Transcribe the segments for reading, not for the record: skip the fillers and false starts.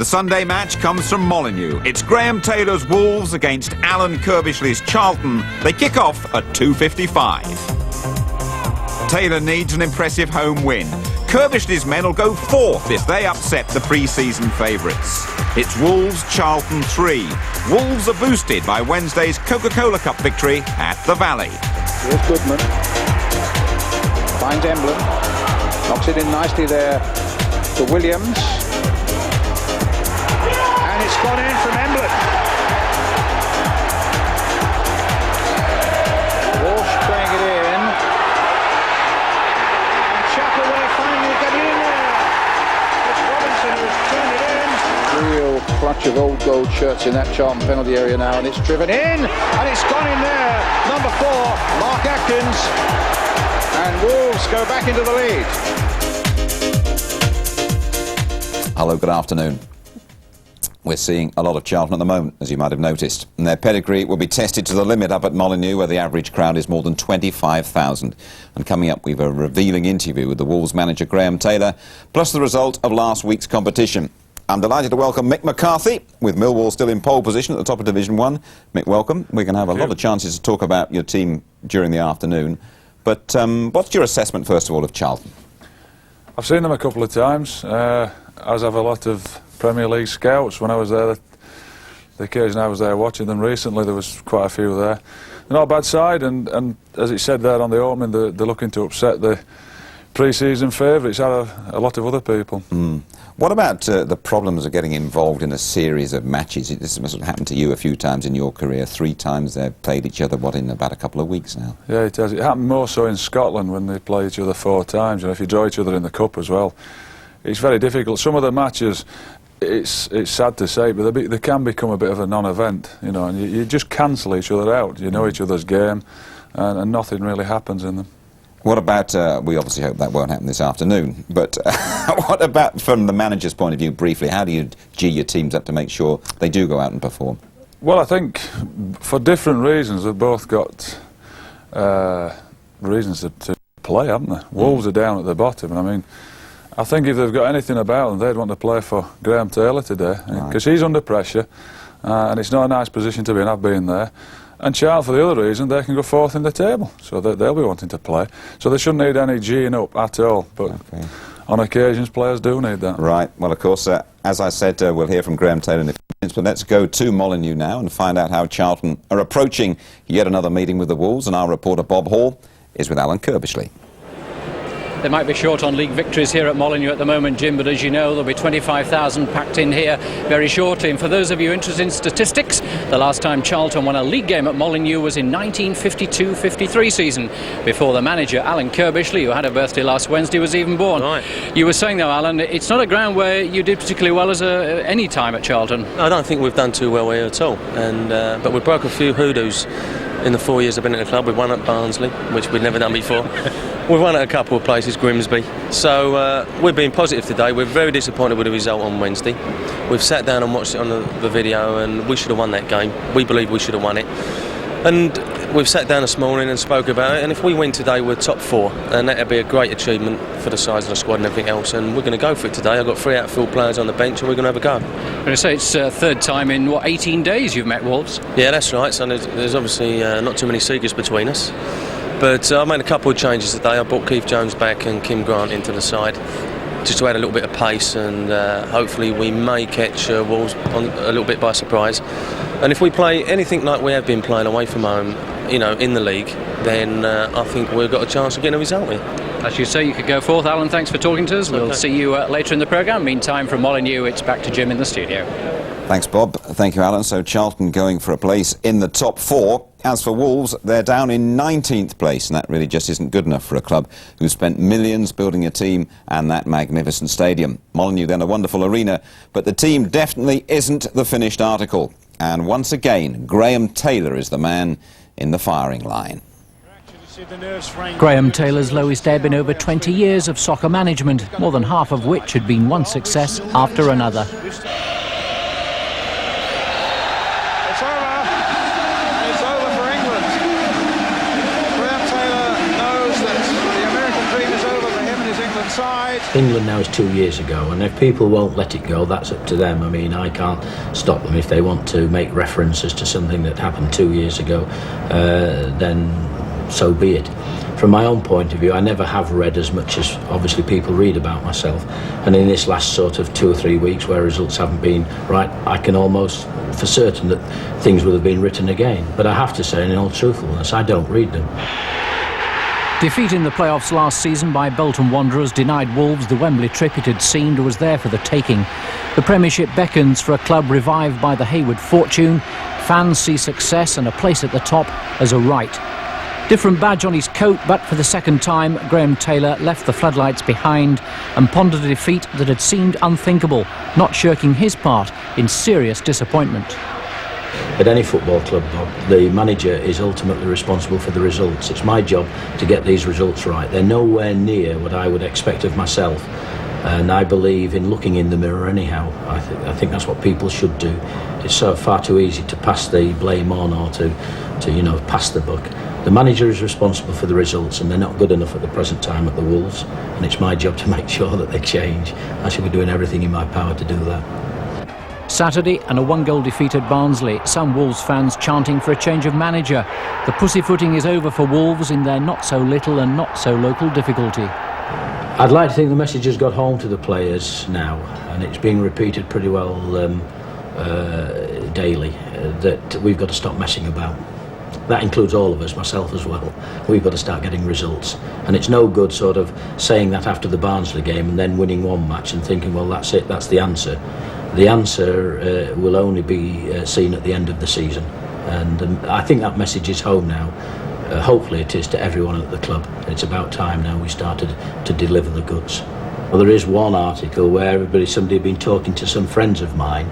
The Sunday match comes from Molineux. It's Graham Taylor's Wolves against Alan Kirbishley's Charlton. They kick off at 2:55. Taylor needs an impressive home win. Kirbishley's men will go fourth if they upset the pre-season favourites. It's Wolves Charlton 3. Wolves are boosted by Wednesday's Coca-Cola Cup victory at the Valley. Here's Goodman. Finds Emblen. Knocks it in nicely there to Williams. And it's gone in from Emblen. Walsh playing it in. And Chapple there finally getting in there. It's Robinson who's turned it in. Real clutch of old gold shirts in that Charlton penalty area now, and it's driven in. And it's gone in there. Number 4, Mark Atkins. And Wolves go back into the lead. Hello, good afternoon. We're seeing a lot of Charlton at the moment, as you might have noticed. And their pedigree will be tested to the limit up at Molineux, where the average crowd is more than 25,000. And coming up, we've a revealing interview with the Wolves manager, Graham Taylor, plus the result of last week's competition. I'm delighted to welcome Mick McCarthy, with Millwall still in pole position at the top of Division 1. Mick, welcome. We're going to have a lot of chances to talk about your team during the afternoon. But what's your assessment, first of all, of Charlton? I've seen them a couple of times, as have a lot of Premier League scouts. When I was there, the occasion I was there watching them recently, there was quite a few there. They're not a bad side, and as it said there on the opening, they're looking to upset the pre-season favourites out of a lot of other people. What about the problems of getting involved in a series of matches? This must have happened to you a few times in your career. 3 times they've played each other, what, in about a couple of weeks now? Yeah, it has. It happened more so in Scotland when they play each other 4 times, and if you draw each other in the Cup as well. It's very difficult. Some of the matches, it's sad to say, but they can become a bit of a non-event, you know, and you just cancel each other out. You know each other's game, and nothing really happens in them. What about, we obviously hope that won't happen this afternoon, but what about from the manager's point of view, briefly, how do you gee your teams up to make sure they do go out and perform? Well, I think for different reasons, they've both got reasons to play, haven't they? Wolves are down at the bottom, and I mean, I think if they've got anything about them, they'd want to play for Graham Taylor today, because he's under pressure, and it's not a nice position to be in. I've been there. And Charlton, for the other reason, they can go 4th in the table, so they'll be wanting to play. So they shouldn't need any G'ing up at all, but on occasions players do need that. Right, well of course, as I said, we'll hear from Graham Taylor in a few minutes, but let's go to Molineux now and find out how Charlton are approaching yet another meeting with the Wolves, and our reporter Bob Hall is with Alan Kirbishley. They might be short on league victories here at Molineux at the moment, Jim, but as you know, there'll be 25,000 packed in here very shortly. And for those of you interested in statistics, the last time Charlton won a league game at Molineux was in 1952-53 season, before the manager, Alan Kirbishley, who had a birthday last Wednesday, was even born. Right. You were saying, though, Alan, it's not a ground where you did particularly well as any time at Charlton. I don't think we've done too well here at all, and but we broke a few hoodoos in the 4 years I've been at the club. We've won at Barnsley, which we'd never done before. We've won at a couple of places, Grimsby. So we're being positive today. We're very disappointed with the result on Wednesday. We've sat down and watched it on the video, and we should have won that game. We believe we should have won it. And we've sat down this morning and spoke about it, and if we win today, we're top 4, and that'd be a great achievement for the size of the squad and everything else, and we're going to go for it today. I've got 3 outfield players on the bench, and we're going to have a go. I'm going to say it's 3rd time in, what, 18 days you've met Wolves? Yeah, that's right, so there's obviously not too many secrets between us. But I made a couple of changes today. I brought Keith Jones back and Kim Grant into the side, just to add a little bit of pace, and hopefully we may catch Wolves a little bit by surprise. And if we play anything like we have been playing away from home, you know, in the league, then I think we've got a chance of getting a result here. As you say, you could go 4th. Alan, thanks for talking to us. Okay. We'll see you later in the programme. Meantime, from Molineux, it's back to Jim in the studio. Thanks, Bob. Thank you, Alan. So Charlton going for a place in the top 4. As for Wolves, they're down in 19th place, and that really just isn't good enough for a club who spent millions building a team and that magnificent stadium. Molineux then a wonderful arena, but the team definitely isn't the finished article. And once again, Graham Taylor is the man in the firing line. Graham Taylor's lowest ebb in over 20 years of soccer management, more than half of which had been one success after another. Side, minute. England now is 2 years ago, and if people won't let it go, that's up to them. I mean, I can't stop them. If they want to make references to something that happened 2 years ago, then so be it. From my own point of view, I never have read as much as obviously people read about myself, and in this last sort of 2 or 3 weeks where results haven't been right, I can almost for certain that things would have been written again. But I have to say, in all truthfulness, I don't read them. Defeat in the playoffs last season by Bolton Wanderers denied Wolves the Wembley trip it had seemed was there for the taking. The Premiership beckons for a club revived by the Hayward fortune. Fans see success and a place at the top as a right. Different badge on his coat, but for the second time, Graham Taylor left the floodlights behind and pondered a defeat that had seemed unthinkable, not shirking his part in serious disappointment. At any football club, Bob, the manager is ultimately responsible for the results. It's my job to get these results right. They're nowhere near what I would expect of myself, and I believe in looking in the mirror anyhow. I think that's what people should do. It's so far too easy to pass the blame on or to pass the buck. The manager is responsible for the results, and they're not good enough at the present time at the Wolves, and it's my job to make sure that they change. I should be doing everything in my power to do that. Saturday and a 1-goal defeat at Barnsley. Some Wolves fans chanting for a change of manager. The pussyfooting is over for Wolves in their not so little and not so local difficulty. I'd like to think the message has got home to the players now, and it's being repeated pretty well daily, that we've got to stop messing about. That includes all of us, myself as well. We've got to start getting results. And it's no good sort of saying that after the Barnsley game and then winning one match and thinking, well, that's it, that's the answer. The answer will only be seen at the end of the season. And I think that message is home now. Hopefully it is to everyone at the club. It's about time now we started to deliver the goods. Well, there is one article where somebody had been talking to some friends of mine.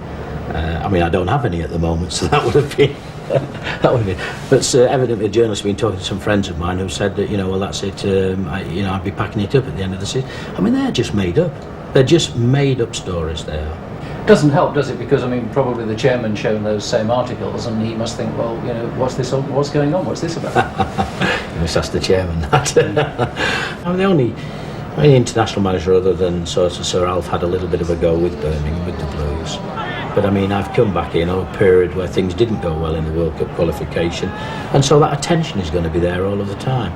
I mean, I don't have any at the moment, so that would have been... But evidently a journalist has been talking to some friends of mine who said that, well, that's it, I'd be packing it up at the end of the season. I mean, they're just made up. They're just made up stories, they are. Doesn't help, does it? Because, I mean, probably the chairman's shown those same articles and he must think, well, what's going on? What's this about? You must ask the chairman that. I mean, the only international manager other than sort of Sir Alf had a little bit of a go with Birmingham, with the Blues. But I mean, I've come back in a period where things didn't go well in the World Cup qualification, and so that attention is going to be there all of the time.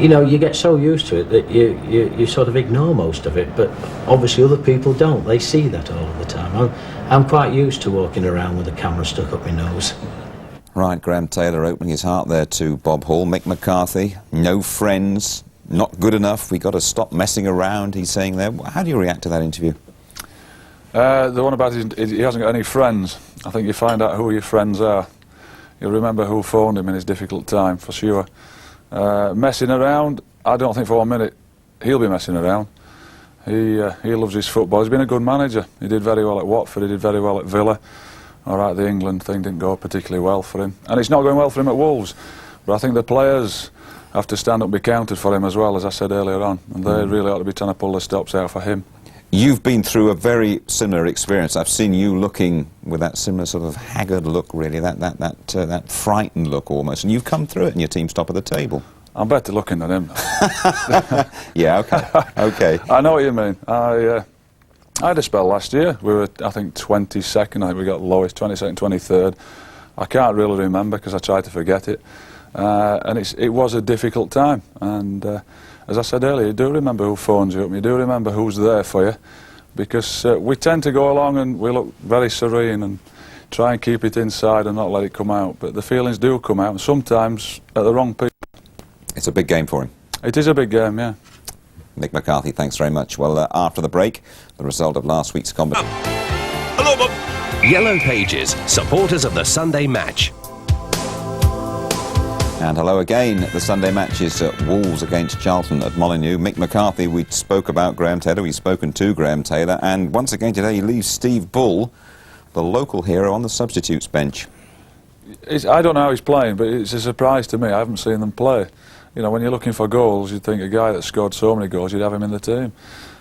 You get so used to it that you sort of ignore most of it, but obviously other people don't. They see that all of the time. I'm quite used to walking around with a camera stuck up my nose. Right, Graham Taylor opening his heart there to Bob Hall. Mick McCarthy, no friends, not good enough, we got to stop messing around, he's saying there. How do you react to that interview? The one about he hasn't got any friends. I think you find out who your friends are. You'll remember who phoned him in his difficult time, for sure. Messing around, I don't think for 1 minute he'll be messing around. He loves his football. He's been a good manager. He did very well at Watford, he did very well at Villa. All right, the England thing didn't go particularly well for him. And it's not going well for him at Wolves. But I think the players have to stand up and be counted for him as well, as I said earlier on. And they really ought to be trying to pull the stops out for him. You've been through a very similar experience. I've seen you looking with that similar sort of haggard look, really, that frightened look almost, and you've come through it and your team's top of the table. I'm better looking than him. Yeah, okay. I know what you mean. I had a spell last year. We were, I think, 22nd. I think we got lowest, 22nd, 23rd. I can't really remember because I tried to forget it. And it was a difficult time. And as I said earlier, you do remember who phones you up, you do remember who's there for you, because we tend to go along and we look very serene and try and keep it inside and not let it come out, but the feelings do come out, and sometimes at the wrong people. It's a big game for him. It is a big game, yeah. Mick McCarthy, thanks very much. Well, after the break, the result of last week's competition. Hello, Bob. Yellow Pages, supporters of the Sunday match. And hello again. The Sunday match is Wolves against Charlton at Molineux. Mick McCarthy, we spoke about Graham Taylor, we've spoken to Graham Taylor, and once again today he leaves Steve Bull, the local hero, on the substitutes bench. I don't know how he's playing, but it's a surprise to me. I haven't seen them play. When you're looking for goals, you'd think a guy that scored so many goals, you'd have him in the team.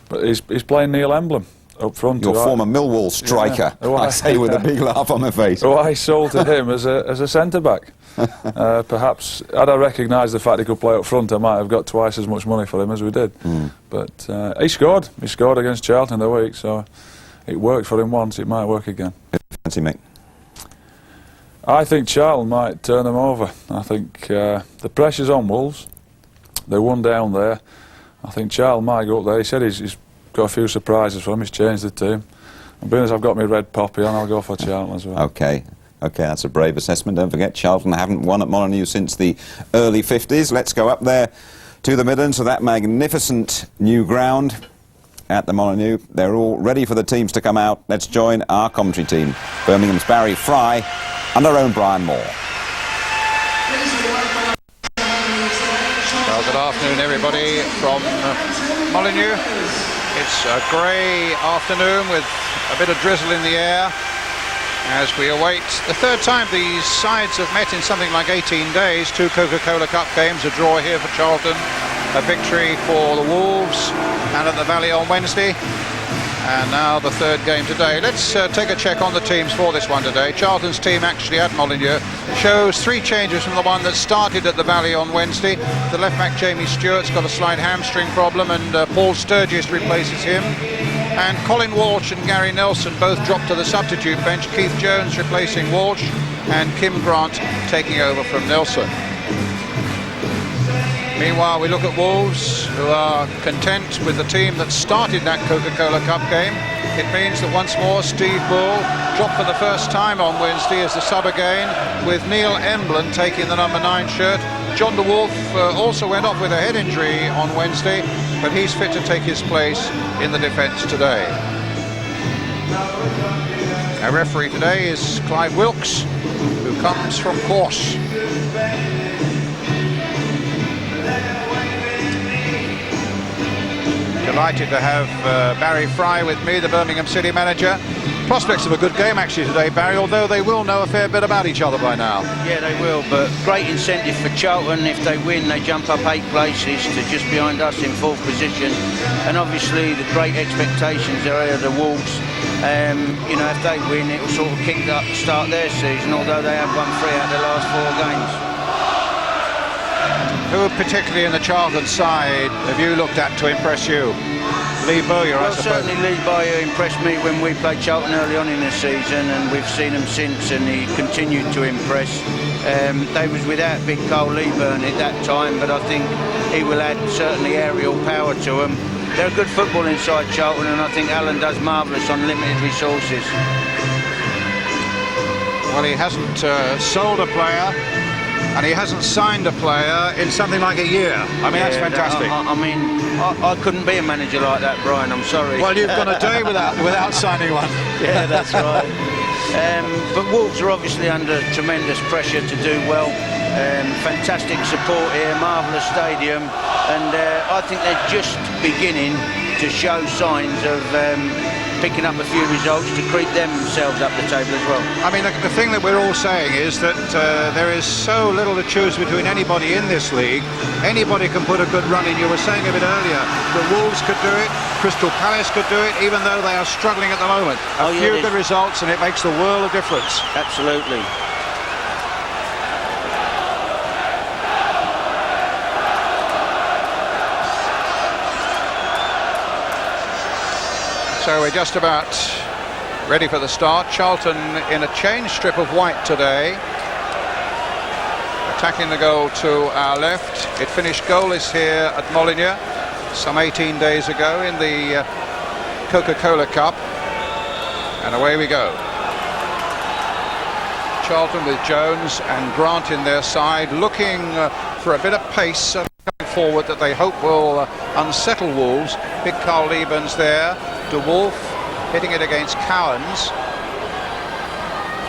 But he's playing Neil Emblen. up front. Your former Millwall striker, yeah. I say with a big laugh on my face. Well, I sold to him as a centre-back. Perhaps, had I recognised the fact he could play up front, I might have got twice as much money for him as we did. But he scored. He scored against Charlton the week, so it worked for him once, it might work again. Fancy, Mick? I think Charlton might turn them over. I think the pressure's on Wolves. They won down there. I think Charlton might go up there. He said he's got a few surprises for him. He's changed the team. And being as I've got my red poppy on, I'll go for Charlton as well. OK, that's a brave assessment. Don't forget, Charlton haven't won at Molineux since the early 50s. Let's go up there to the Midlands, to that magnificent new ground at the Molineux. They're all ready for the teams to come out. Let's join our commentary team. Birmingham's Barry Fry and our own Brian Moore. Well, good afternoon, everybody, from Molineux. It's a grey afternoon with a bit of drizzle in the air as we await the third time these sides have met in something like 18 days. 2 Coca-Cola Cup games, a draw here for Charlton, a victory for the Wolves, and at the Valley on Wednesday. And now the third game today. Let's take a check on the teams for this one today. Charlton's team actually at Molineux shows 3 changes from the one that started at the Valley on Wednesday. The left back Jamie Stewart's got a slight hamstring problem, and Paul Sturgess replaces him. And Colin Walsh and Gary Nelson both dropped to the substitute bench. Keith Jones replacing Walsh, and Kim Grant taking over from Nelson. Meanwhile, we look at Wolves, who are content with the team that started that Coca-Cola Cup game. It means that once more Steve Bull dropped for the first time on Wednesday as the sub again, with Neil Emblen taking the number 9 shirt. John de Wolf also went off with a head injury on Wednesday, but he's fit to take his place in the defence today. Our referee today is Clive Wilkes, who comes from Corse. Delighted to have Barry Fry with me, the Birmingham City manager. Prospects of a good game actually today, Barry, although they will know a fair bit about each other by now. Yeah, they will, but great incentive for Charlton. If they win, they jump up 8 places to just behind us in 4th position. And obviously the great expectations are of the Wolves. You know, if they win, it will sort of kick up start their season, although they have won 3 out of the last 4 games. Who particularly in the Charlton side have you looked at to impress you? Lee Bowyer, I suppose. Certainly Lee Bowyer impressed me when we played Charlton early on in the season, and we've seen him since, and he continued to impress. They was without big Cole Leaburn at that time, but I think he will add certainly aerial power to them. They're a good football inside Charlton, and I think Alan does marvellous on limited resources. Well, he hasn't sold a player, and he hasn't signed a player in something like a year. I mean, that's fantastic. I couldn't be a manager like that, Brian, I'm sorry. Well, you've gone a day without signing one. Yeah, that's right. But Wolves are obviously under tremendous pressure to do well. Fantastic support here, marvellous stadium, and I think they're just beginning to show signs of picking up a few results to creep themselves up the table as well. I mean, the thing that we're all saying is that there is so little to choose between anybody in this league. Anybody can put a good run in. You were saying a bit earlier, the Wolves could do it, Crystal Palace could do it, even though they are struggling at the moment. A few good results and it makes the world of difference. Absolutely. So we're just about ready for the start. Charlton in a change strip of white today. Attacking the goal to our left. It finished goalless here at Molineux some 18 days ago in the Coca-Cola Cup. And away we go. Charlton with Jones and Grant in their side, looking for a bit of pace going forward that they hope will unsettle Wolves. Big Carl Lieburn's there. De Wolf hitting it against Cowans.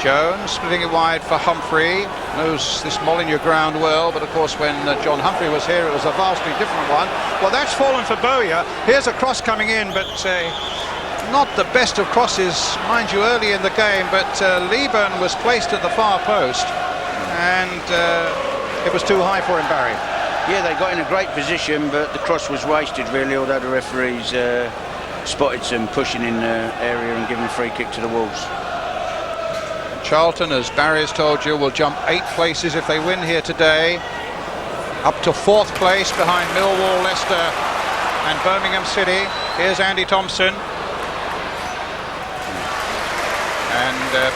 Jones splitting it wide for Humphrey. Knows this Molineux ground well, but of course when John Humphrey was here it was a vastly different one. Well, that's fallen for Bowyer. Here's a cross coming in, but not the best of crosses, mind you, early in the game, but Leaburn was placed at the far post and it was too high for him, Barry. Yeah, they got in a great position, but the cross was wasted really, although the referees spotted some pushing in the area and giving a free kick to the Wolves. Charlton, as Barry has told you, will jump 8 places if they win here today, up to 4th place behind Millwall, Leicester and Birmingham City. Here's Andy Thompson, and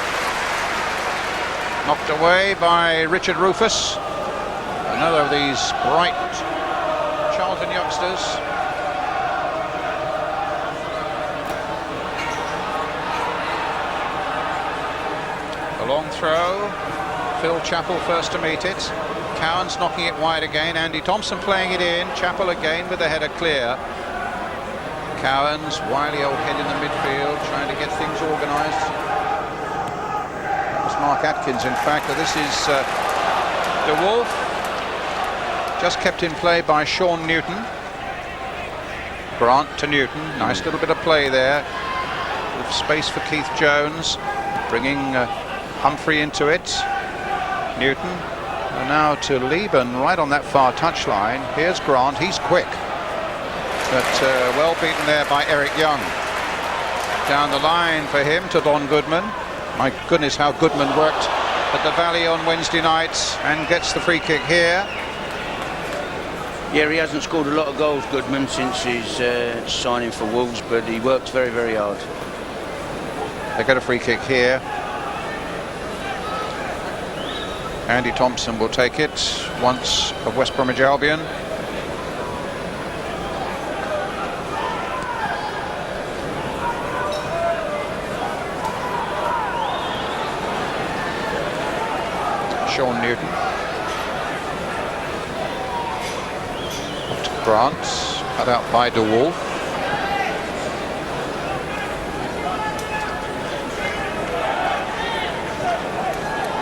knocked away by Richard Rufus, another of these bright Charlton youngsters. A long throw, Phil Chapple first to meet it. Cowans knocking it wide again, Andy Thompson playing it in, Chapple again with the header clear. Cowans, wily old head in the midfield, trying to get things organised. That was Mark Atkins, in fact, but this is De Wolf, just kept in play by Sean Newton. Grant to Newton, nice little bit of play there, with space for Keith Jones, bringing Humphrey into it. Newton, and now to Leaburn, right on that far touchline. Here's Grant, he's quick, but well beaten there by Eric Young. Down the line for him to Don Goodman. My goodness, how Goodman worked at the Valley on Wednesday night, and gets the free kick here. Yeah, he hasn't scored a lot of goals, Goodman, since his signing for Wolves, but he worked very, very hard. They get a free kick here. Andy Thompson will take it, once of West Bromwich Albion. Sean Newton. Up to Grant, cut out by De Wolf.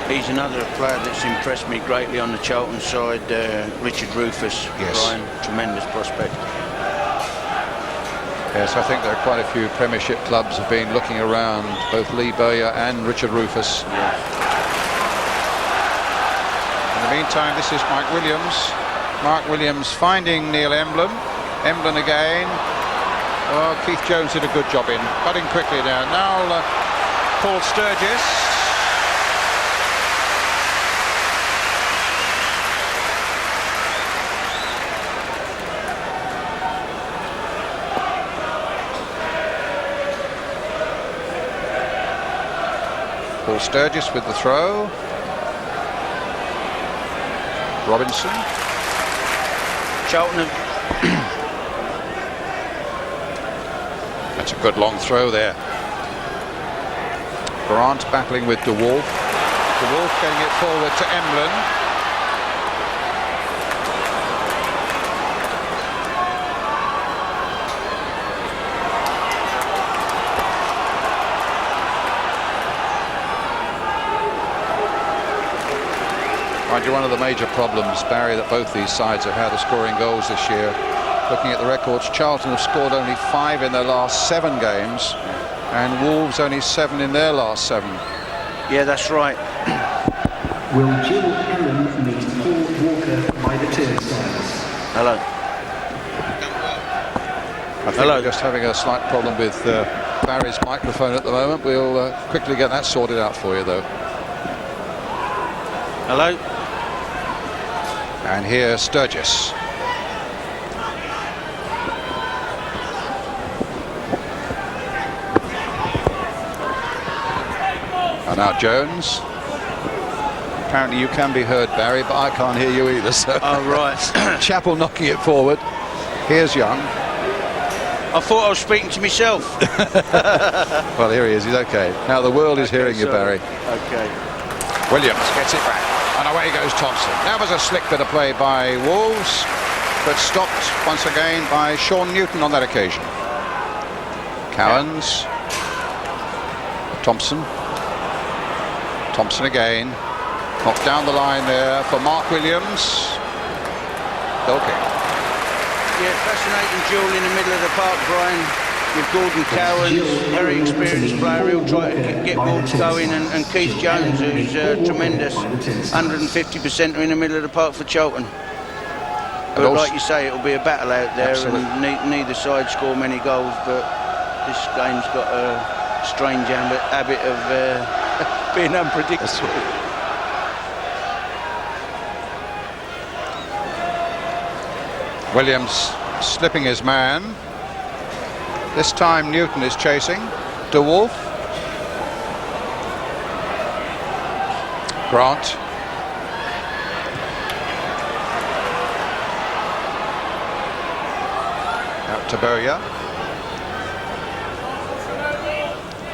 He's another player that's impressed me greatly on the Charlton side, Richard Rufus. Yes. Brian, tremendous prospect. Yes, I think there are quite a few Premiership clubs have been looking around, both Lee Bowyer and Richard Rufus. Yeah. In the meantime, this is Mike Williams. Mark Williams finding Neil Emblen. Emblen again. Oh, Keith Jones did a good job in cutting quickly down. Now Paul Sturgess. Paul Sturgess with the throw. Robinson. Charlton. That's a good long throw there. Grant battling with De Wolf. De Wolf getting it forward to Emblen. Mind you, one of the major problems, Barry, that both these sides have had of scoring goals this year, looking at the records, Charlton have scored only 5 in their last 7 games, and Wolves only 7 in their last 7. Yeah, that's right. Will Jill Allen meet Paul Walker by the turnstiles? Hello. I think we're just having a slight problem with Barry's microphone at the moment. We'll quickly get that sorted out for you, though. Hello. And here's Sturgess. And now Jones. Apparently you can be heard, Barry, but I can't hear you either. So. Oh, right. Chapple knocking it forward. Here's Young. I thought I was speaking to myself. Well, here he is. He's okay. Now the world is hearing you, Barry. Okay. Williams gets it back. And away goes Thompson. That was a slick bit of play by Wolves, but stopped once again by Sean Newton on that occasion. Cowans. Thompson. Thompson again. Knocked down the line there for Mark Williams. Goal kick. Yeah, fascinating duel in the middle of the park, Brian, with Gordon Cowans, very experienced player. He'll try to get Wolves going, and Keith Jones, who's tremendous, 150% in the middle of the park for Charlton. But like you say, it'll be a battle out there, and neither side score many goals, but This game's got a strange habit of being unpredictable. Williams slipping his man. This time Newton is chasing. De Wolf. Grant. Out to Bowyer.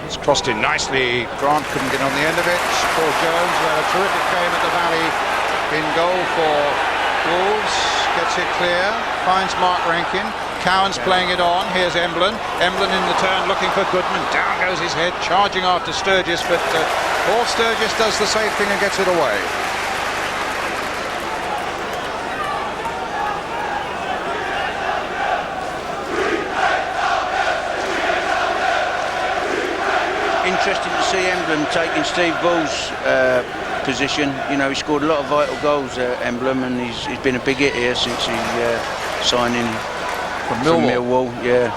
It's crossed in nicely. Grant couldn't get on the end of it. Paul Jones, who had a terrific game at the Valley, in goal for Wolves. Gets it clear. Finds Mark Rankine. Cowans playing it on. Here's Emblen. Emblen in the turn looking for Goodman. Down goes his head, charging after Sturgess, but all Sturgess does the safe thing and gets it away. Interesting to see Emblen taking Steve Bull's position. You know, he scored a lot of vital goals at Emblen, and he's been a big hit here since he signing from Millwall. Yeah,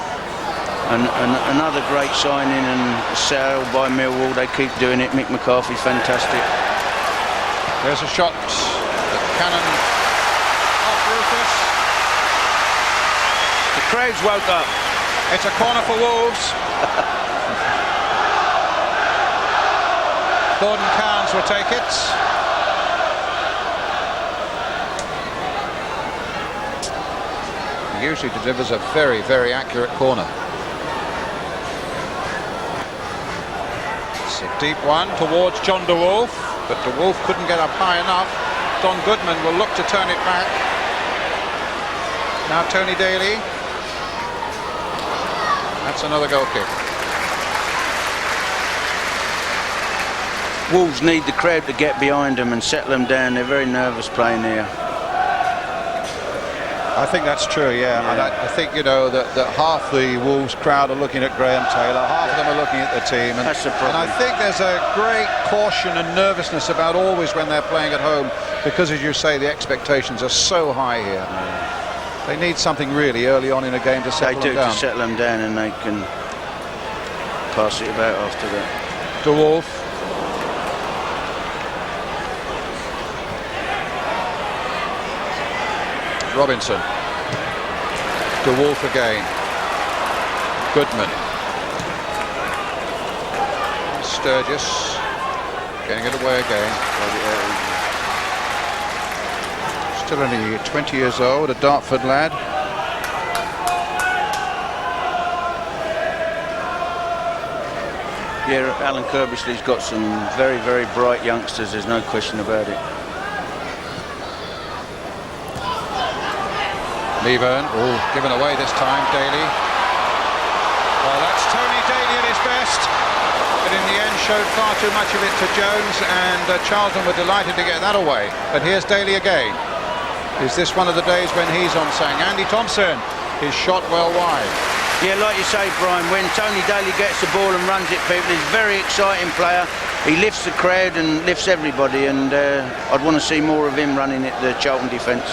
and another great signing and sale by Millwall. They keep doing it. Mick McCarthy, fantastic. There's a shot at Cannon off Rufus. The crowd's woke up. It's a corner for Wolves. Gordon Cowans will take it. He usually delivers a very, very accurate corner. It's a deep one towards John de Wolf, but de Wolf couldn't get up high enough. Don Goodman will look to turn it back. Now Tony Daley. That's another goal kick. Wolves need the crowd to get behind them and settle them down. They're very nervous playing here. I think that's true, yeah. And I think, you know, that half the Wolves crowd are looking at Graham Taylor, half of them are looking at the team. And, that's the problem. And I think there's a great caution and nervousness about always when they're playing at home, because, as you say, the expectations are so high here. They need something really early on in a game to settle them down. They do, to settle them down, and they can pass it about after that. De Wolf. Robinson. De Wolf again. Goodman. Sturgess. Getting it away again. Still only 20 years old, a Dartford lad. Yeah, Alan Kirbishley's got some very, very bright youngsters, there's no question about it. Leaburn, given away this time, Daley. Well, that's Tony Daley at his best, but in the end showed far too much of it to Jones, and Charlton were delighted to get that away. But here's Daley again. Is this one of the days when he's on sang? Andy Thompson, his shot well wide. Yeah, like you say, Brian, when Tony Daley gets the ball and runs it, people, he's a very exciting player. He lifts the crowd and lifts everybody, and I'd want to see more of him running at the Charlton defence.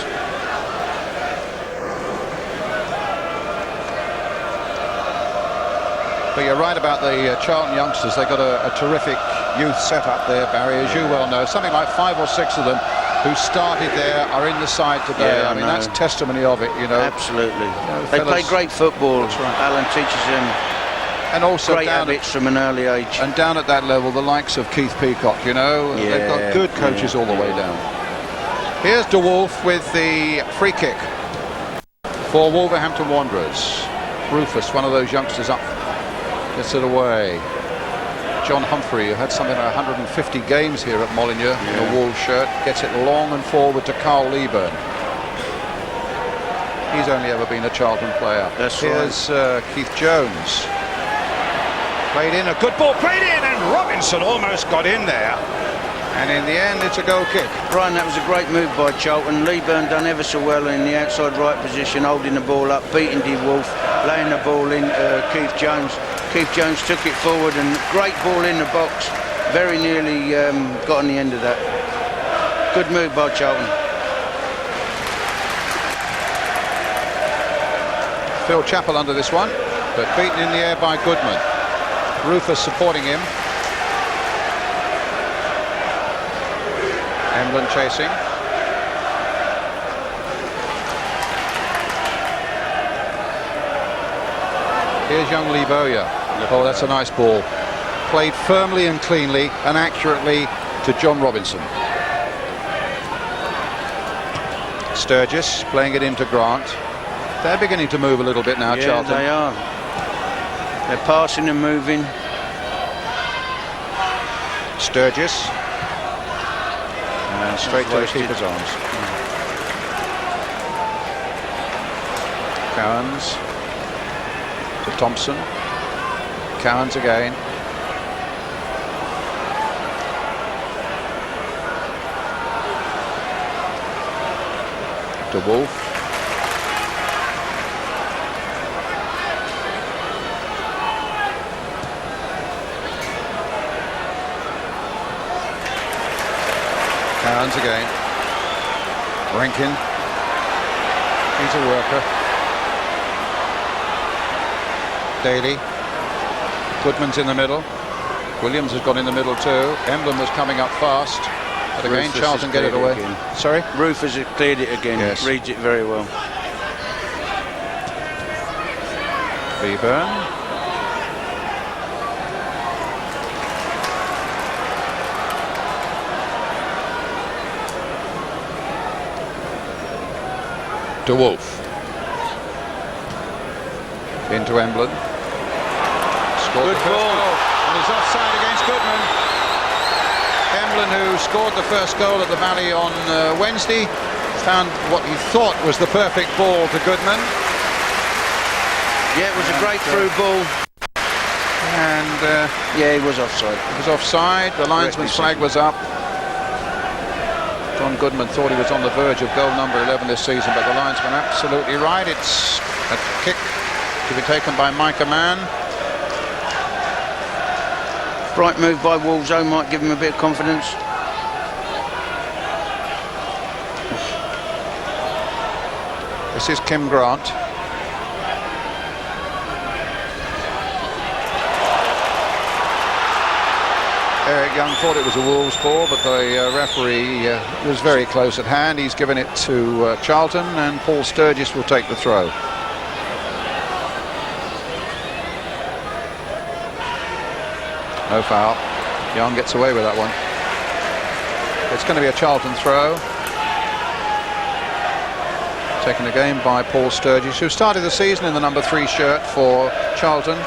But you're right about the Charlton youngsters. They've got a terrific youth setup there, Barry, as you well know. Something like 5 or 6 of them who started there are in the side today. Yeah, I mean, that's testimony of it, you know. Absolutely. You know, they play great football. That's right. Alan teaches them and also great habits from an early age. And down at that level, the likes of Keith Peacock, you know. Yeah, they've got good coaches all the way down. Here's de Wolf with the free kick for Wolverhampton Wanderers. Rufus, one of those youngsters up, gets it away. John Humphrey, who had something like 150 games here at Molineux in a Wolves shirt, gets it long and forward to Carl Leaburn. He's only ever been a Charlton player. Here's Keith Jones. Played in, a good ball played in, and Robinson almost got in there. And in the end, it's a goal kick. Brian, that was a great move by Charlton. Leaburn done ever so well in the outside right position, holding the ball up, beating de Wolf, laying the ball in Keith Jones. Keith Jones took it forward, and great ball in the box. Very nearly got on the end of that. Good move by Charlton. Phil Chapple under this one. but beaten in the air by Goodman. Rufus supporting him. Emblen chasing. Here's young Bowyer. Oh, that's a nice ball. Played firmly and cleanly and accurately to John Robinson. Sturgess playing it into Grant. They're beginning to move a little bit now, Charlton. They are. They're passing and moving. Sturgess. And straight to the keeper's arms. Cowans. To Thompson. Cowans again. To Wolf. Cowans again. Rankine. He's a worker. Daley. Goodman's in the middle. Williams has gone in the middle too. Emblen was coming up fast. But again, Rufus Charlton get it away. Again. Sorry? Rufus has cleared it again. Yes. Reads it very well. Leaburn. To Wolf. Into Emblen. Good ball. And he's offside against Goodman. Emblen, who scored the first goal at the Valley on Wednesday, found what he thought was the perfect ball to Goodman. Yeah, it was a great through ball. And yeah, he was offside. He was offside. The linesman's flag was up. John Goodman thought he was on the verge of goal number 11 this season, but the linesman absolutely right. It's a kick to be taken by Ammann. Bright move by Wolves, though, might give him a bit of confidence. This is Kim Grant. Eric Young thought it was a Wolves ball, but the referee was very close at hand. He's given it to Charlton, and Paul Sturgess will take the throw. No foul. Young gets away with that one. It's going to be a Charlton throw. Taken again by Paul Sturgess, who started the season in the number 3 shirt for Charlton.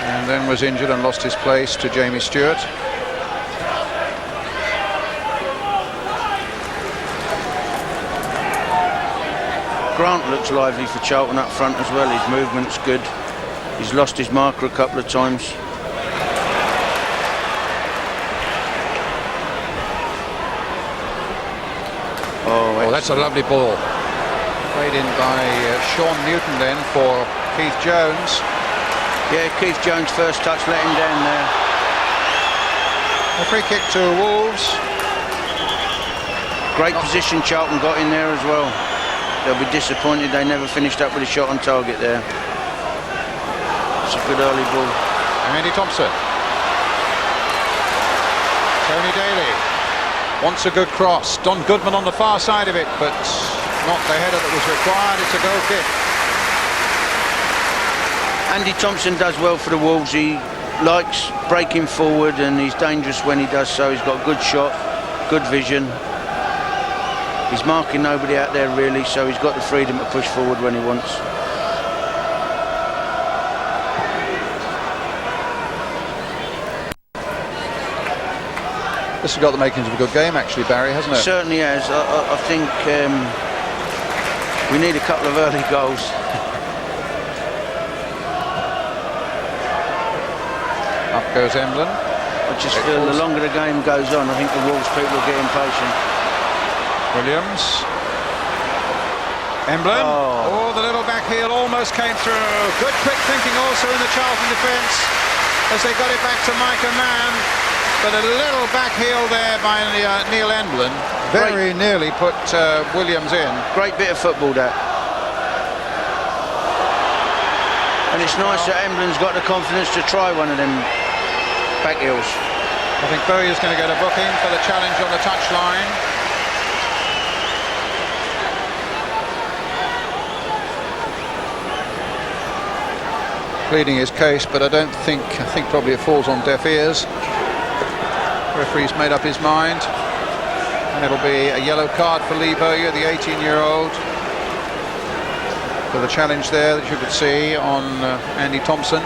And then was injured and lost his place to Jamie Stewart. Grant looks lively for Charlton up front as well. His movement's good. He's lost his marker a couple of times. Oh, that's a lovely ball. Played in by Sean Newton then for Keith Jones. Yeah, Keith Jones' first touch let him down there. A free kick to Wolves. Great position Charlton got in there as well. They'll be disappointed they never finished up with a shot on target there. It's a good early ball. Andy Thompson. Tony Daley wants a good cross. Don Goodman on the far side of it, but not the header that was required. It's a goal kick. Andy Thompson does well for the Wolves. He likes breaking forward and he's dangerous when he does so. He's got a good shot, good vision. He's marking nobody out there really, so he's got the freedom to push forward when he wants. This has got the makings of a good game actually, Barry, hasn't it? It certainly has. I think we need a couple of early goals. Up goes Emblen. I just feel the longer the game goes on, I think the Wolves people will get impatient. Williams. Emblen. Oh, the little back heel almost came through. Good quick thinking also in the Charlton defence as they got it back to Ammann. But a little back heel there by Neil Emblen. Very nearly put Williams in. Great bit of football that. And it's nice that Emblen's got the confidence to try one of them back heels. I think Bowyer's going to get a booking for the challenge on the touchline. Pleading his case, but I think probably it falls on deaf ears. Referee's made up his mind, and it'll be a yellow card for Lee Bowyer, the 18-year-old, for the challenge there that you could see on Andy Thompson.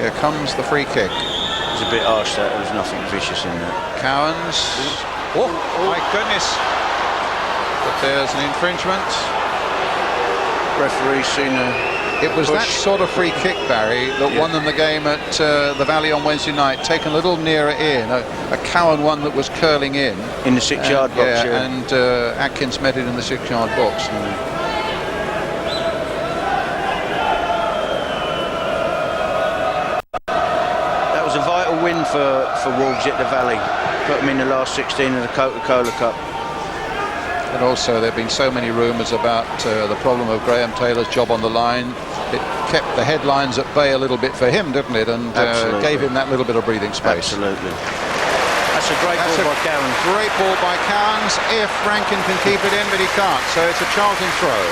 Here comes the free kick. It was a bit harsh, that. There was nothing vicious in that. Cowans. Oh, my goodness. But there's an infringement. Referee's seen a... It was that sort of free kick, Barry, that won them the game at the Valley on Wednesday night, taken a little nearer in, a Cowan one that was curling in. In the 6-yard box, yeah. And Atkins met it in the 6-yard box. That was a vital win for Wolves at the Valley. Put them in the last 16 of the Coca-Cola Cup. And also there have been so many rumours about the problem of Graham Taylor's job on the line. It kept the headlines at bay a little bit for him, didn't it? And gave him that little bit of breathing space. Absolutely. That's a great ball by Cowans. Great ball by Cowans, if Rankine can keep it in, but he can't. So it's a Charlton throw.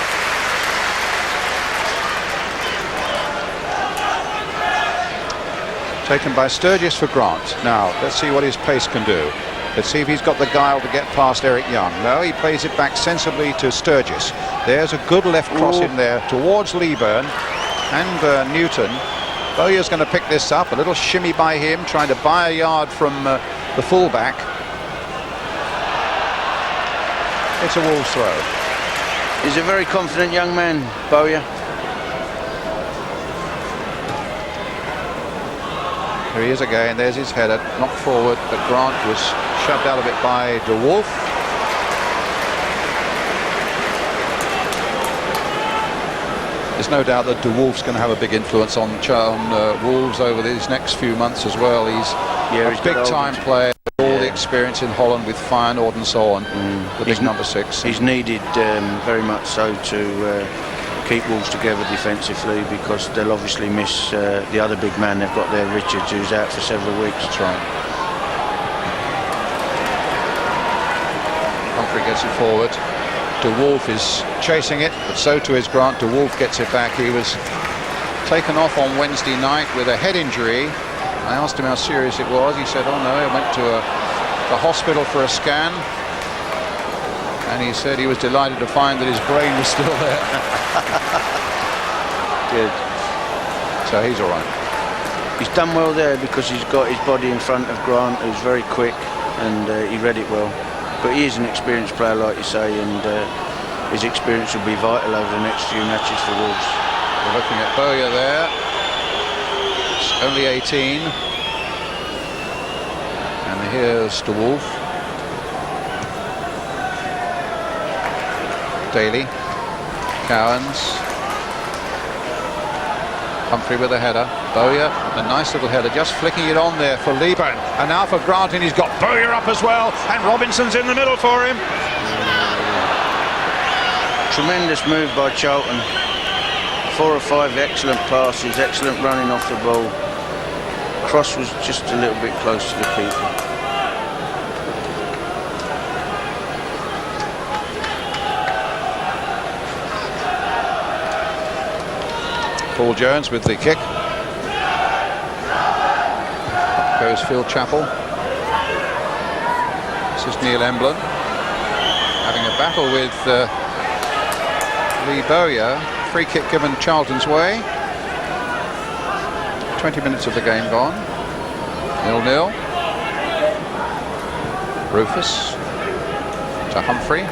Taken by Sturgess for Grant. Now, let's see what his pace can do. Let's see if he's got the guile to get past Eric Young. No, he plays it back sensibly to Sturgess. There's a good left cross in there towards Leaburn and Newton. Bowyer's going to pick this up. A little shimmy by him, trying to buy a yard from the fullback. It's a Wolves throw. He's a very confident young man, Bowyer. Here he is again. There's his header, knocked forward, but Grant was shoved out of it by De Wolf. There's no doubt that De Wolf's going to have a big influence on Wolves over these next few months as well. He's a big-time player, all the experience in Holland with Feyenoord and so on. The big number 6. He's needed very much so to keep Wolves together defensively, because they'll obviously miss the other big man they've got there, Richards, who's out for several weeks. That's right. Humphrey gets it forward. De Wolf is chasing it, but so too is Grant. De Wolf gets it back. He was taken off on Wednesday night with a head injury. I asked him how serious it was. He said, oh no, I went to the hospital for a scan. And he said he was delighted to find that his brain was still there. Good. So he's all right. He's done well there, because he's got his body in front of Grant, who's very quick, and he read it well. But he is an experienced player, like you say, and his experience will be vital over the next few matches for Wolves. We're looking at Bowyer there. It's only 18. And here's De Wolf. Daley, Cowans, Humphrey with a header, Bowyer, a nice little header, just flicking it on there for Leaburn, and now for Grant, and he's got Bowyer up as well, and Robinson's in the middle for him. Tremendous move by Charlton. 4 or 5 excellent passes, excellent running off the ball. Cross was just a little bit close to the keeper. Paul Jones with the kick. Up goes Phil Chapple. This is Neil Emblen having a battle with Lee Bowyer. Free kick given Charlton's way. 20 minutes of the game gone. 0-0. Rufus to Humphrey.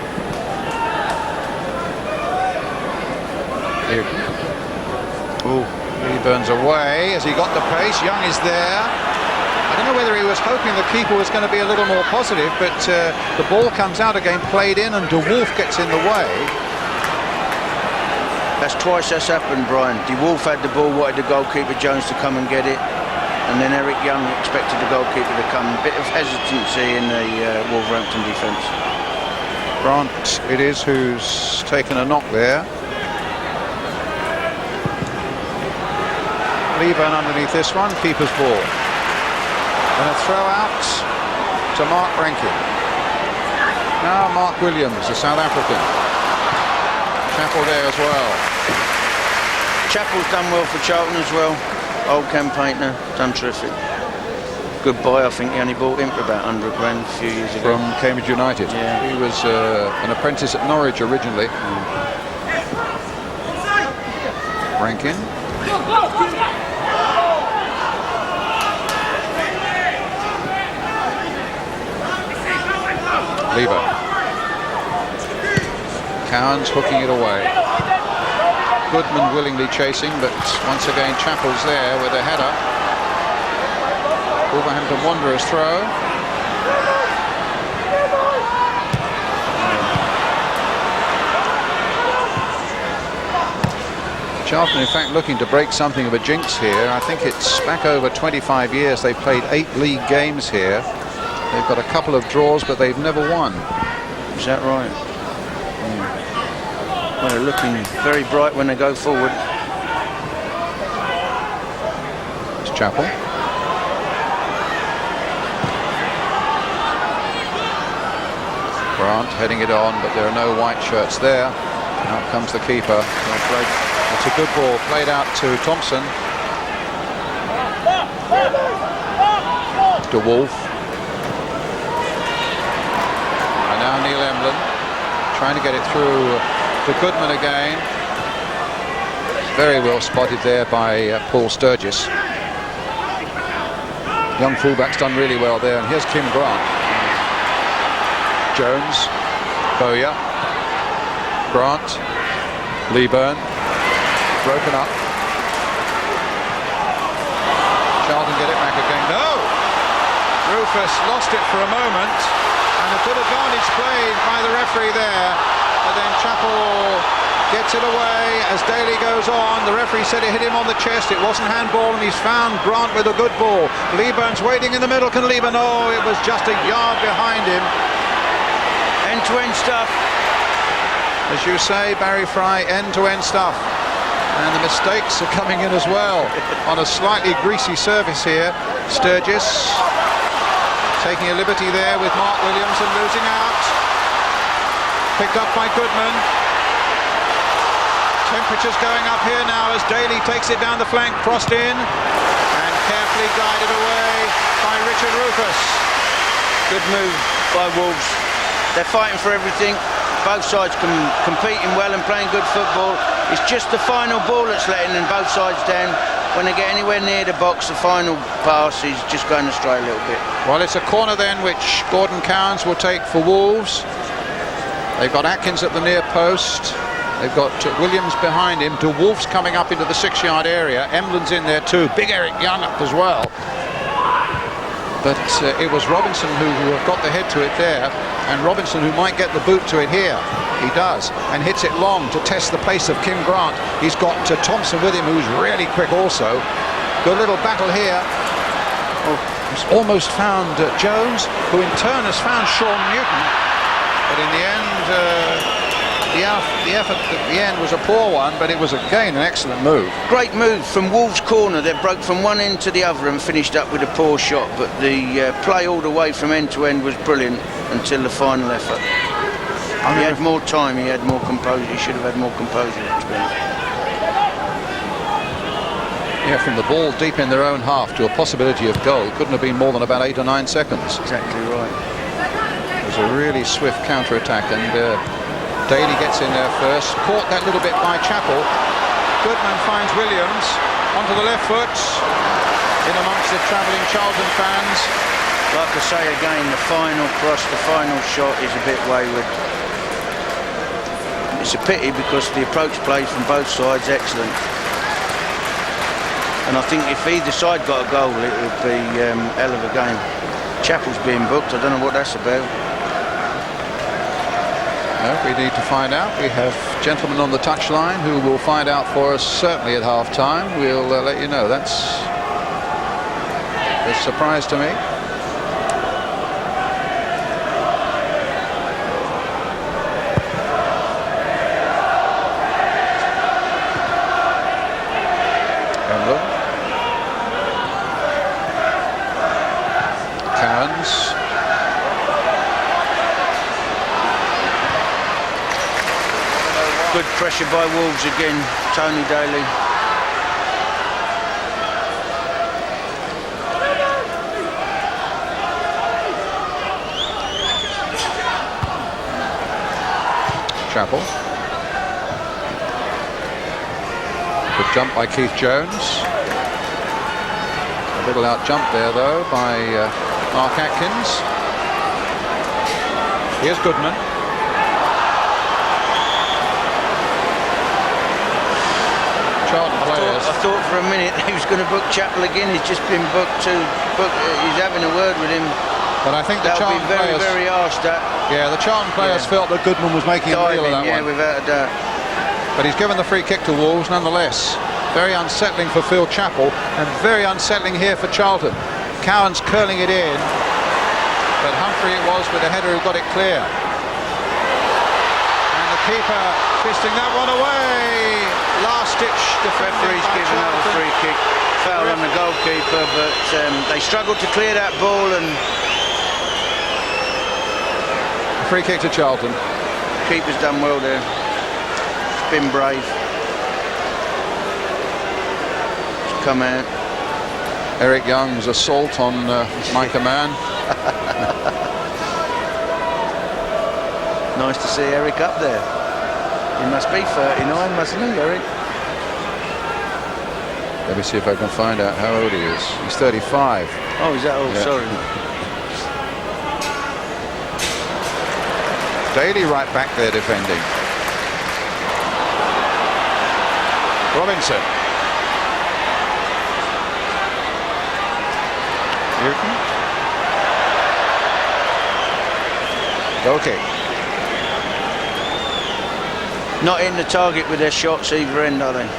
Leaburn's away as he got the pace. Young is there. I don't know whether he was hoping the keeper was going to be a little more positive, but the ball comes out again, played in, and De Wolf gets in the way. That's twice that's happened, Brian. De Wolf had the ball, wanted the goalkeeper Jones to come and get it, and then Eric Young expected the goalkeeper to come. A bit of hesitancy in the Wolverhampton defence. Grant it is who's taken a knock there. Leaburn underneath this one, keeper's ball. And a throw out to Mark Rankine. Now Mark Williams, the South African. Chapple there as well. Chapple's done well for Charlton as well. Old campaigner, done terrific. Good buy, I think he only bought him for about 100 grand a few years ago. From Cambridge United. Yeah. He was an apprentice at Norwich originally. Rankine. Leaburn. Cowans hooking it away. Goodman willingly chasing, but once again Chapple's there with a header. Wolverhampton Wanderers throw. Charlton in fact looking to break something of a jinx here. I think it's back over 25 years. They've played 8 league games here. They've got a couple of draws, but they've never won. Is that right? Well, they're looking very bright when they go forward. It's Chapple. Grant heading it on, but there are no white shirts there. Out comes the keeper. It's a good ball played out to Thompson. To Wolf. And now Neil Emblen trying to get it through to Goodman again. Very well spotted there by Paul Sturgess. Young fullback's done really well there, and here's Kim Grant. Jones, Bowyer, Grant, Leaburn, broken up. Charlton get it back again. No! Rufus lost it for a moment, and a good advantage played by the referee there. But then Chapple gets it away as Daley goes on. The referee said it hit him on the chest. It wasn't handball, and he's found Grant with a good ball. Leaburn's waiting in the middle. Can Leaburn? Oh, it was just a yard behind him. End-to-end stuff. As you say, Barry Fry, end-to-end stuff. And the mistakes are coming in as well. On a slightly greasy surface here, Sturgess taking a liberty there with Mark Williams and losing out. Picked up by Goodman. Temperatures going up here now as Daley takes it down the flank, crossed in, and carefully guided away by Richard Rufus. Good move by Wolves. They're fighting for everything. Both sides competing well and playing good football. It's just the final ball that's letting them both sides down. When they get anywhere near the box, the final pass is just going astray a little bit. Well, it's a corner then which Gordon Cowans will take for Wolves. They've got Atkins at the near post. They've got Williams behind him. De Wolf's coming up into the 6-yard area. Emblen's in there too. Big Eric Young up as well. But it was Robinson who got the head to it there, and Robinson who might get the boot to it here. He does, and hits it long to test the pace of Kim Grant. He's got Thompson with him, who's really quick also. Good little battle here. Oh, he's almost found Jones, who in turn has found Sean Newton. But in the end, the effort at the end was a poor one, but it was again an excellent move. Great move from Wolves' corner. They broke from one end to the other and finished up with a poor shot, but the play all the way from end to end was brilliant until the final effort. He had more time, he had more composure. He should have had more composure. Yeah, from the ball deep in their own half to a possibility of goal, couldn't have been more than about 8 or 9 seconds. Exactly right. It was a really swift counter-attack, and Daley gets in there first, caught that little bit by Chapple. Goodman finds Williams onto the left foot, in amongst the travelling Charlton fans. Like I say again, the final cross, the final shot is a bit wayward. It's a pity because the approach play from both sides excellent. And I think if either side got a goal, it would be hell of a game. Chapple's being booked, I don't know what that's about. No, we need to find out. We have gentlemen on the touchline who will find out for us certainly at half-time. We'll let you know. That's a surprise to me. Emblen. pressure by Wolves again, Tony Daley. Chapple. Good jump by Keith Jones. A little out jump there though by Mark Atkins. Here's Goodman. Charlton players. I thought for a minute he was going to book Chapple again. He's just been booked to book. He's having a word with him. But I think the That'll Charlton be very, players, very harsh. That. yeah, the Charlton players felt that Goodman was making a deal of that yeah, one. without a doubt. But he's given the free kick to Wolves nonetheless. Very unsettling for Phil Chapple and very unsettling here for Charlton. Cowans curling it in, but Humphrey it was with the header who got it clear. And the keeper fisting that one away. Last ditch defense. Referee's given another free kick. Foul on the goalkeeper, but they struggled to clear that ball, and free kick to Charlton. Keeper's done well there. It's been brave. It's come out. Eric Young's assault on Mike Ammann. Nice to see Eric up there. He must be 39, mustn't he, Eric? Let me see if I can find out how old he is. He's 35. Oh, is that old? Yeah. Sorry. Daley right back there defending. Robinson. Newton. Goal kick. Not in the target with their shots either end, are they?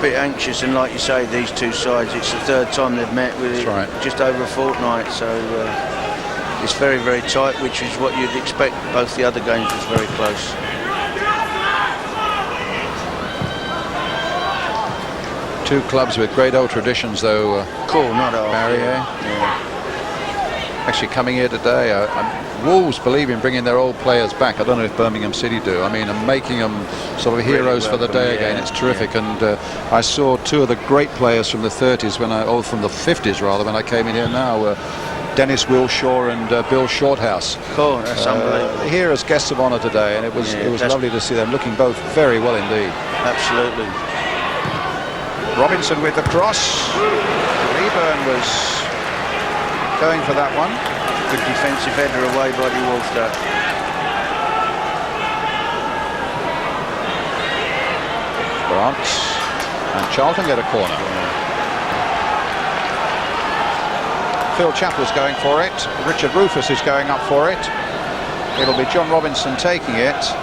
Bit anxious, and like you say, these two sides, it's the third time they've met with it, right. Just over a fortnight, so it's very, very tight, which is what you'd expect. Both the other games was very close. Two clubs with great old traditions, though. Cool, not old. Barry, Yeah. Actually coming here today, Wolves believe in bringing their old players back. I don't know if Birmingham City do. I mean, and making them sort of heroes for the day again. It's terrific. Yeah. And I saw two of the great players from the 30s from the 50s rather, when I came in here now. Dennis Wilshaw and Bill Shorthouse. Cool, that's unbelievable. Here as guests of honour today, and it was lovely to see them looking both very well indeed. Absolutely. Robinson with the cross. Leaburn was going for that one. Good defensive header away by the Wolves. Bont and Charlton get a corner. Phil Chapple's going for it. Richard Rufus is going up for it. It'll be John Robinson taking it.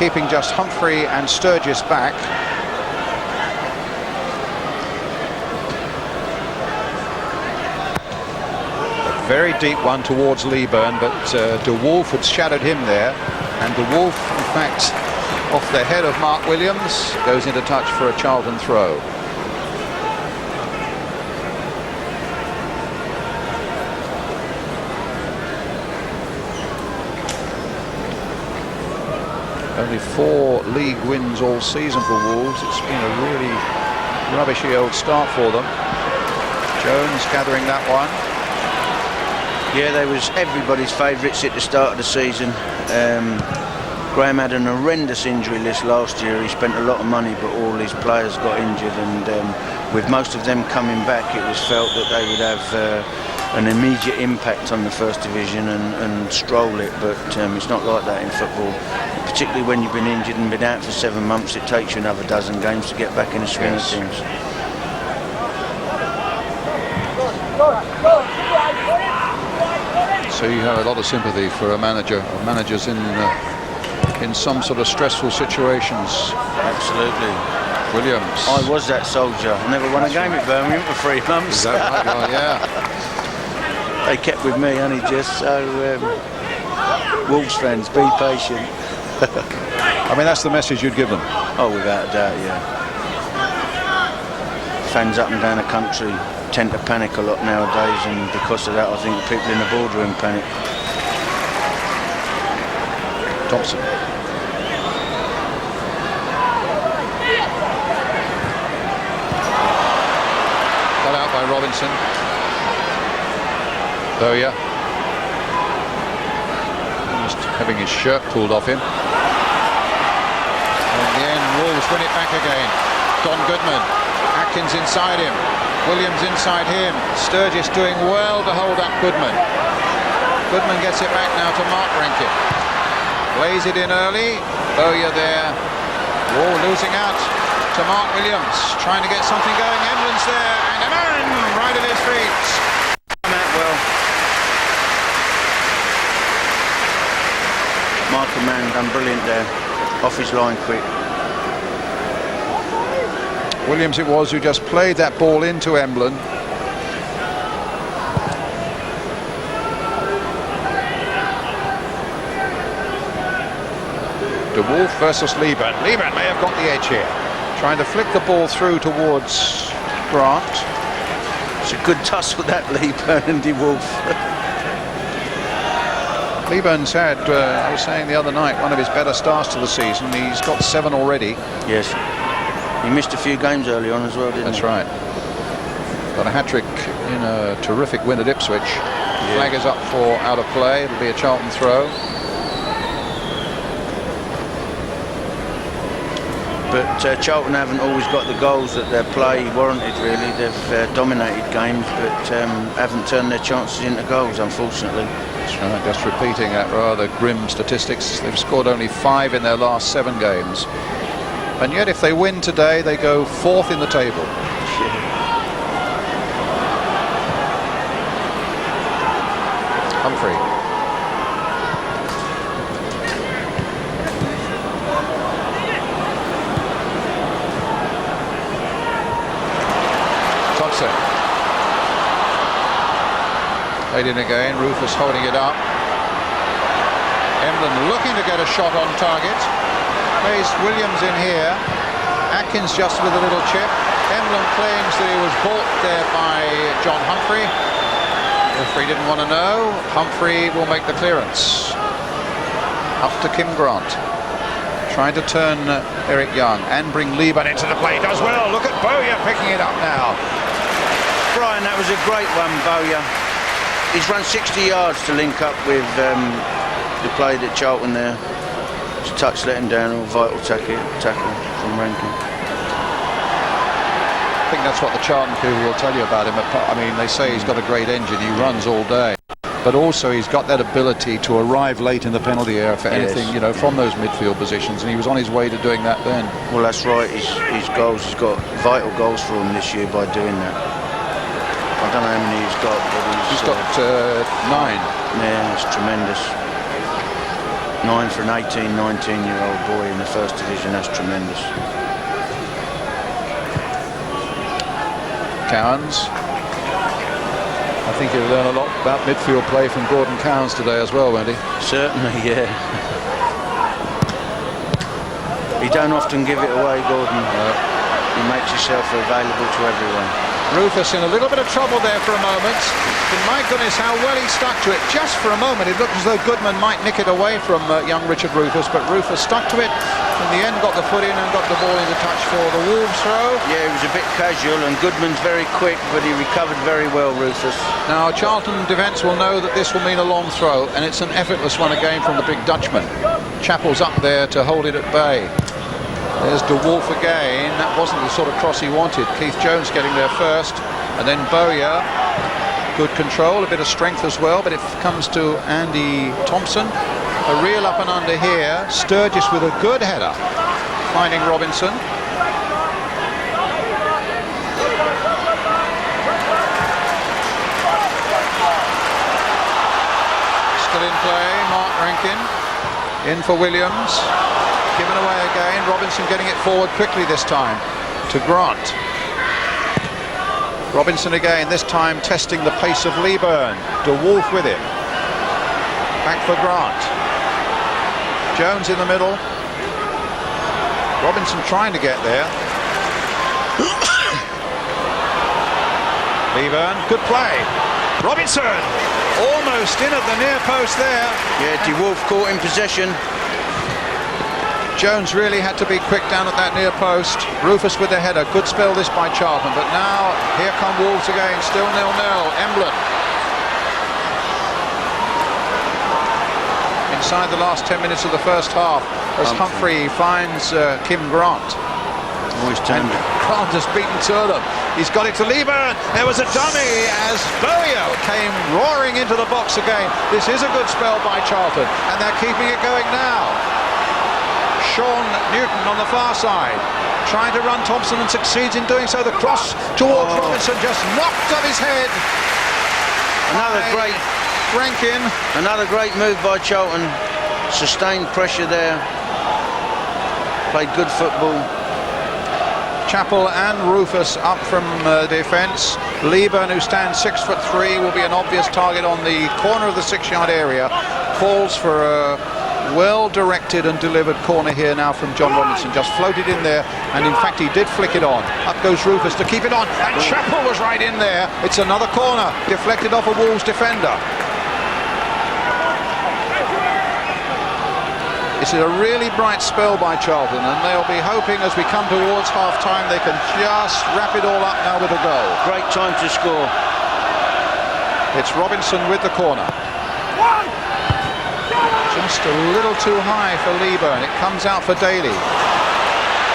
Keeping just Humphrey and Sturgess back. Very deep one towards Leaburn, but De Wolf had shadowed him there, and De Wolf, in fact, off the head of Mark Williams, goes into touch for a Charlton throw. Only 4 league wins all season for Wolves. It's been a really rubbishy old start for them. Jones gathering that one. Yeah, they was everybody's favourites at the start of the season. Graham had an horrendous injury list last year. He spent a lot of money, but all his players got injured, and with most of them coming back, it was felt that they would have an immediate impact on the First Division and stroll it, but it's not like that in football. Particularly when you've been injured and been out for 7 months, it takes you another dozen games to get back in the swing of things. So you have a lot of sympathy for a manager, or managers in some sort of stressful situations. Absolutely. Williams. I was that soldier. I never won a game at Birmingham for 3 months. Is that right? Oh, yeah. They kept with me, only just so. Wolves fans, be patient. I mean, that's the message you'd give them. Oh, without a doubt, yeah. Fans up and down the country tend to panic a lot nowadays, and because of that, I think people in the boardroom panic. Thompson. Got out by Robinson. Bowyer. Just having his shirt pulled off him. And in the end, Wolves win it back again. Goodman. Atkins inside him. Williams inside him. Sturgess doing well to hold up Goodman. Goodman gets it back now to Rankine. Lays it in early. Bowyer there. Losing out to Williams. Trying to get something going. Emblen's there. And Ammann right at his feet. Well, Ammann done brilliant there. Off his line quick. Williams it was who just played that ball into Emblen. De Wolf versus Leaburn. Leaburn may have got the edge here. Trying to flick the ball through towards Grant. It's a good tussle that Leaburn and De Wolf. Leaburn's had, I was saying the other night, one of his better starts to the season. He's got 7 already. Yes. He missed a few games early on as well, didn't That's he? right. Got a hat-trick in a terrific win at Ipswich. Yeah. Flag is up for out of play. It'll be a Charlton throw. But Charlton haven't always got the goals that their play warranted, really. They've dominated games, but haven't turned their chances into goals, unfortunately. That's right, just repeating that rather grim statistics. They've scored only 5 in their last 7 games. And yet if they win today, they go 4th in the table. Humphrey. Thompson. Played in again, Rufus holding it up. Emblen looking to get a shot on target. Plays Williams in here. Atkins just with a little chip. Emblen claims that he was bought there by John Humphrey. Referee didn't want to know. Humphrey will make the clearance. Up to Kim Grant. Trying to turn Eric Young and bring Leaburn into the play. Does well. Look at Bowyer picking it up now. Brian, that was a great one, Bowyer. He's run 60 yards to link up with the play at Charlton there. His touch let him down, a vital tackle from Rankine. I think that's what the Charlton people will tell you about him. I mean, they say he's got a great engine, he runs all day. But also he's got that ability to arrive late in the penalty area for anything, you know, from those midfield positions, and he was on his way to doing that then. Well, that's right, his goals, he's got vital goals for him this year by doing that. I don't know how many he's got, but he's got 9. Yeah, it's tremendous. 9 for an 18, 19-year-old boy in the first division, that's tremendous. Cowans. I think he'll learn a lot about midfield play from Gordon Cowans today as well, won't he? Certainly, yeah. He don't often give it away, Gordon. He makes himself available to everyone. Rufus in a little bit of trouble there for a moment. But my goodness, how well he stuck to it. Just for a moment, it looked as though Goodman might nick it away from young Richard Rufus, but Rufus stuck to it. In the end, got the foot in and got the ball into touch for the Wolves throw. Yeah, he was a bit casual, and Goodman's very quick, but he recovered very well, Rufus. Now, Charlton defence will know that this will mean a long throw, and it's an effortless one again from the big Dutchman. Chapple's up there to hold it at bay. There's De Wolf again. That wasn't the sort of cross he wanted. Keith Jones getting there first, and then Bowyer. Good control, a bit of strength as well, but it comes to Andy Thompson. A reel up and under here. Sturgess with a good header, finding Robinson. Still in play, Rankine. In for Williams. Given away again. Robinson getting it forward quickly this time to Grant. Robinson again, this time testing the pace of Leaburn. De Wolf with him. Back for Grant. Jones in the middle. Robinson trying to get there. Leaburn, good play. Robinson almost in at the near post there. Yeah, De Wolf caught in possession. Jones really had to be quick down at that near post. Rufus with the header. Good spell this by Charlton, but now here come Wolves again. Still 0-0. Emblen. Inside the last 10 minutes of the first half, as Humphrey finds Kim Grant. Always turned it. Grant has beaten two of them. He's got it to Leaburn. There was a dummy as Bowyer came roaring into the box again. This is a good spell by Charlton, and they're keeping it going now. Sean Newton on the far side, trying to run Thompson and succeeds in doing so. The cross towards Robinson just knocked off his head. Another great Rankine. Another great move by Charlton. Sustained pressure there. Played good football. Chapple and Rufus up from defence. Leaburn, who stands 6'3", will be an obvious target on the corner of the 6-yard area. Calls for a well-directed and delivered corner here now from John Robinson. Just floated in there, and in fact he did flick it on. Up goes Rufus to keep it on, and Chapple was right in there. It's another corner, deflected off a Wolves defender. This is a really bright spell by Charlton, and they'll be hoping as we come towards half-time they can just wrap it all up now with a goal. Great time to score. It's Robinson with the corner. Just a little too high for Leaburn. It comes out for Daley.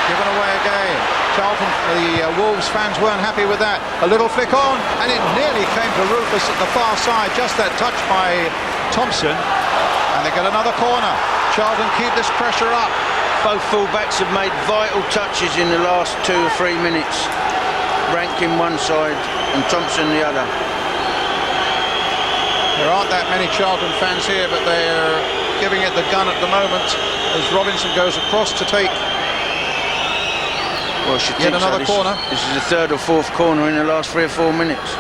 Given away again. Charlton, the Wolves fans weren't happy with that. A little flick on, and it nearly came to Rufus at the far side. Just that touch by Thompson, and they get another corner. Charlton keep this pressure up. Both full-backs have made vital touches in the last 2 or 3 minutes. Rankine one side and Thompson the other. There aren't that many Charlton fans here, but they're giving it the gun at the moment as Robinson goes across to take yet another corner. This is the 3rd or 4th corner in the last 3 or 4 minutes.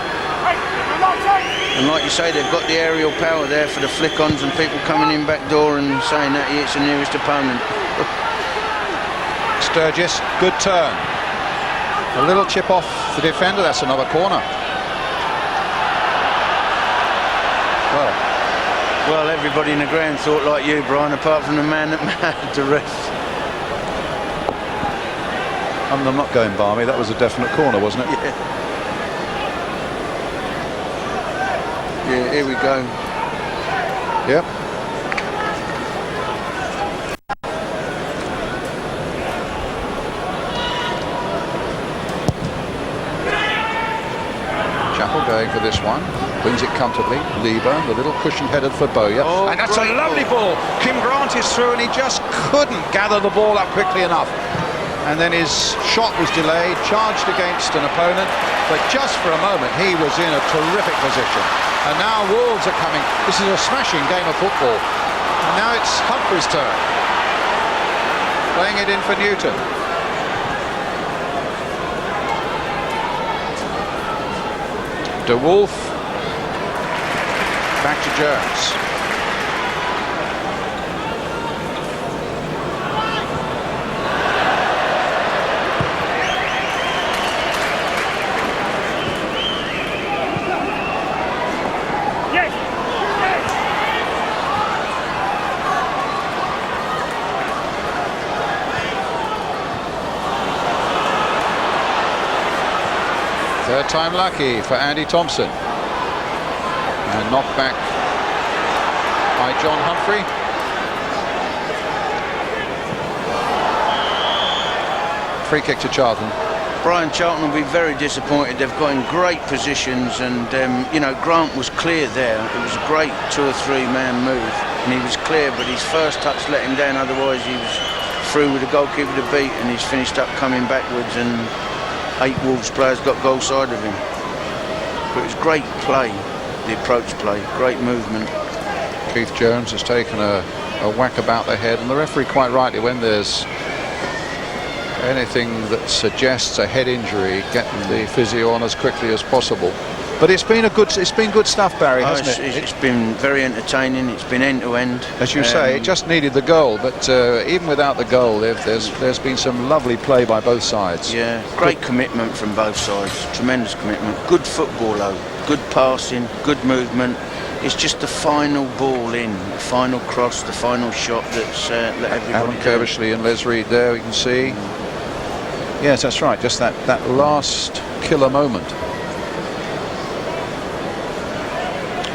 And like you say, they've got the aerial power there for the flick-ons and people coming in back door and saying that it's the nearest opponent. Sturgess, good turn. A little chip off the defender, that's another corner. Well, everybody in the ground thought like you, Brian, apart from the man that made the ref. I'm not going balmy, that was a definite corner, wasn't it? Yeah, here we go. Yep. Chapple going for this one. Wins it comfortably. Leaburn, the little cushion headed for Bowyer. And that's a lovely ball. Kim Grant is through and he just couldn't gather the ball up quickly enough. And then his shot was delayed, charged against an opponent, but just for a moment he was in a terrific position. And now Wolves are coming. This is a smashing game of football. And now it's Humphrey's turn. Playing it in for Newton. De Wolf. Back to Jones. Third time lucky for Andy Thompson. And knocked back by John Humphrey. Free kick to Charlton. Brian, Charlton will be very disappointed. They've got in great positions, and you know, Grant was clear there. It was a great 2 or 3 man move, and he was clear, but his first touch let him down. Otherwise he was through with the goalkeeper to beat, and he's finished up coming backwards, and 8 Wolves players got goal side of him. But it was great play, the approach play, great movement. Keith Jones has taken a whack about the head, and the referee quite rightly, when there's anything that suggests a head injury, get the physio on as quickly as possible. But it's been good stuff, Barry, hasn't it? It's been very entertaining. It's been end to end. As you say, it just needed the goal, but even without the goal, there's been some lovely play by both sides. Yeah, great commitment from both sides. Tremendous commitment. Good football, though. Good passing, good movement. it's just the final ball in, the final cross, the final shot that's let everybody Alan Kirbishley and Les Reed there, we can see. Yes, that's right, just that last killer moment,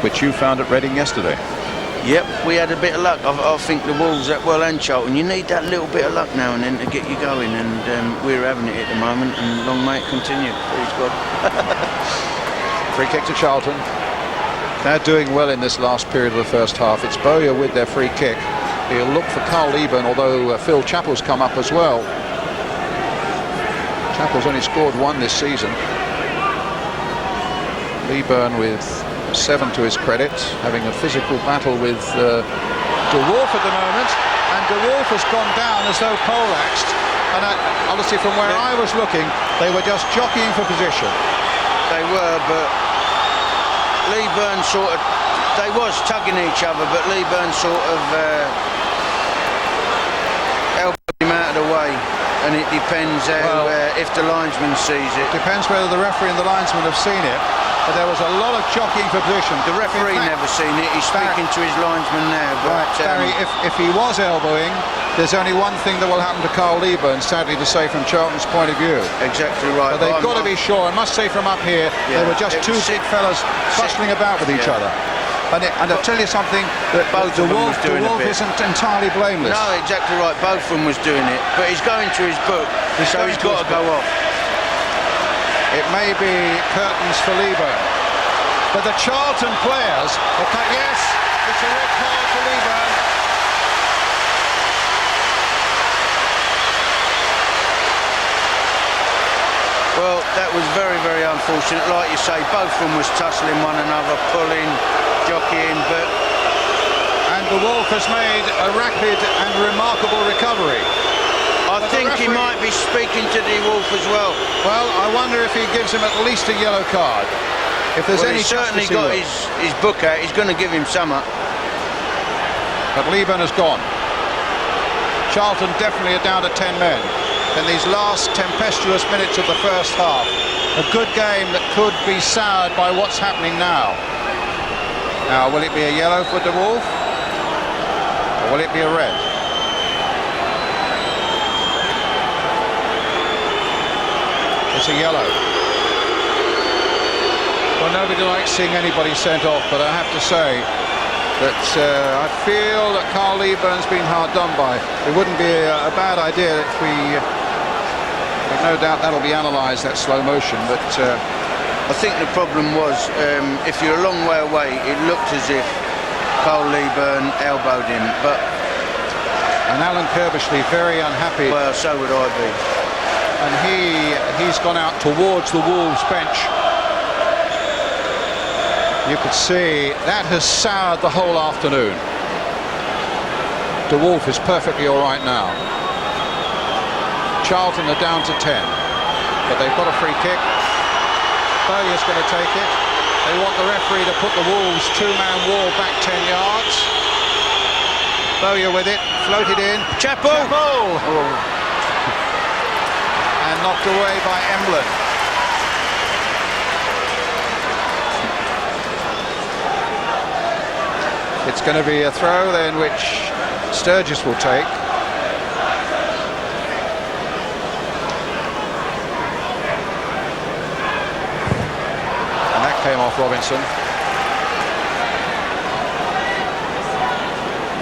which you found at Reading yesterday. Yep, we had a bit of luck. I think the Wolves, and Charlton, you need that little bit of luck now and then to get you going, and we're having it at the moment, and long may it continue, please God. Free kick to Charlton. They're doing well in this last period of the first half. It's Bowyer with their free kick. He'll look for Carl Leaburn, although Phil Chapple's come up as well. Chapple's only scored 1 this season. Leaburn with 7 to his credit, having a physical battle with De Wolf at the moment, and De Wolf has gone down as though poleaxed, and honestly from where I was looking they were just jockeying for position. They were, but Leaburn they was tugging each other, but Leaburn sort of elbowed him out of the way, and it depends how, if the linesman sees it. Depends whether the referee and the linesman have seen it. But there was a lot of jockeying for position. The referee never seen it. He's speaking to his linesman now. But, right, Barry, if he was elbowing, there's only one thing that will happen to Carl Leaburn, sadly to say, from Charlton's point of view. Exactly right. But they've got to be sure. I must say from up here, they were just two big fellas bustling about with each other. And I'll tell you something, that both the of them Wolf, was doing the Wolf isn't entirely blameless. No, exactly right. Both of them was doing it. But he's going to his book, so he's got to go off. It may be curtains for Leaburn, but the Charlton players, okay, yes, it's a red card for Leaburn. Well, that was very, very unfortunate. Like you say, both of them was tussling one another, pulling, jockeying, but... And the Wolf has made a rapid and remarkable recovery. I think he might be speaking to the Wolf as well. Well, I wonder if he gives him at least a yellow card. If there's any he's certainly got his book out. He's going to give him some. But Leaburn has gone. Charlton definitely are down to 10 men in these last tempestuous minutes of the first half. A good game that could be soured by what's happening now. Now, will it be a yellow for De Wolf? Or will it be a red? It's a yellow. Well, nobody likes seeing anybody sent off, but I have to say that I feel that Carl Leaburn's been hard done by. It wouldn't be a bad idea if we... no doubt that'll be analysed, that slow motion, but... I think the problem was, if you're a long way away, it looked as if Carl Leaburn elbowed him, but... And Alan Kirbishley very unhappy. Well, so would I be. And he's gone out towards the Wolves bench. You could see that has soured the whole afternoon. De Wolf is perfectly all right now. Charlton are down to 10, but they've got a free kick. Bowyer's going to take it. They want the referee to put the Wolves two-man wall back 10 yards. Bowyer with it, floated in. Chapple! Oh. And knocked away by Emblen. It's going to be a throw then, which Sturgess will take. And that came off Robinson.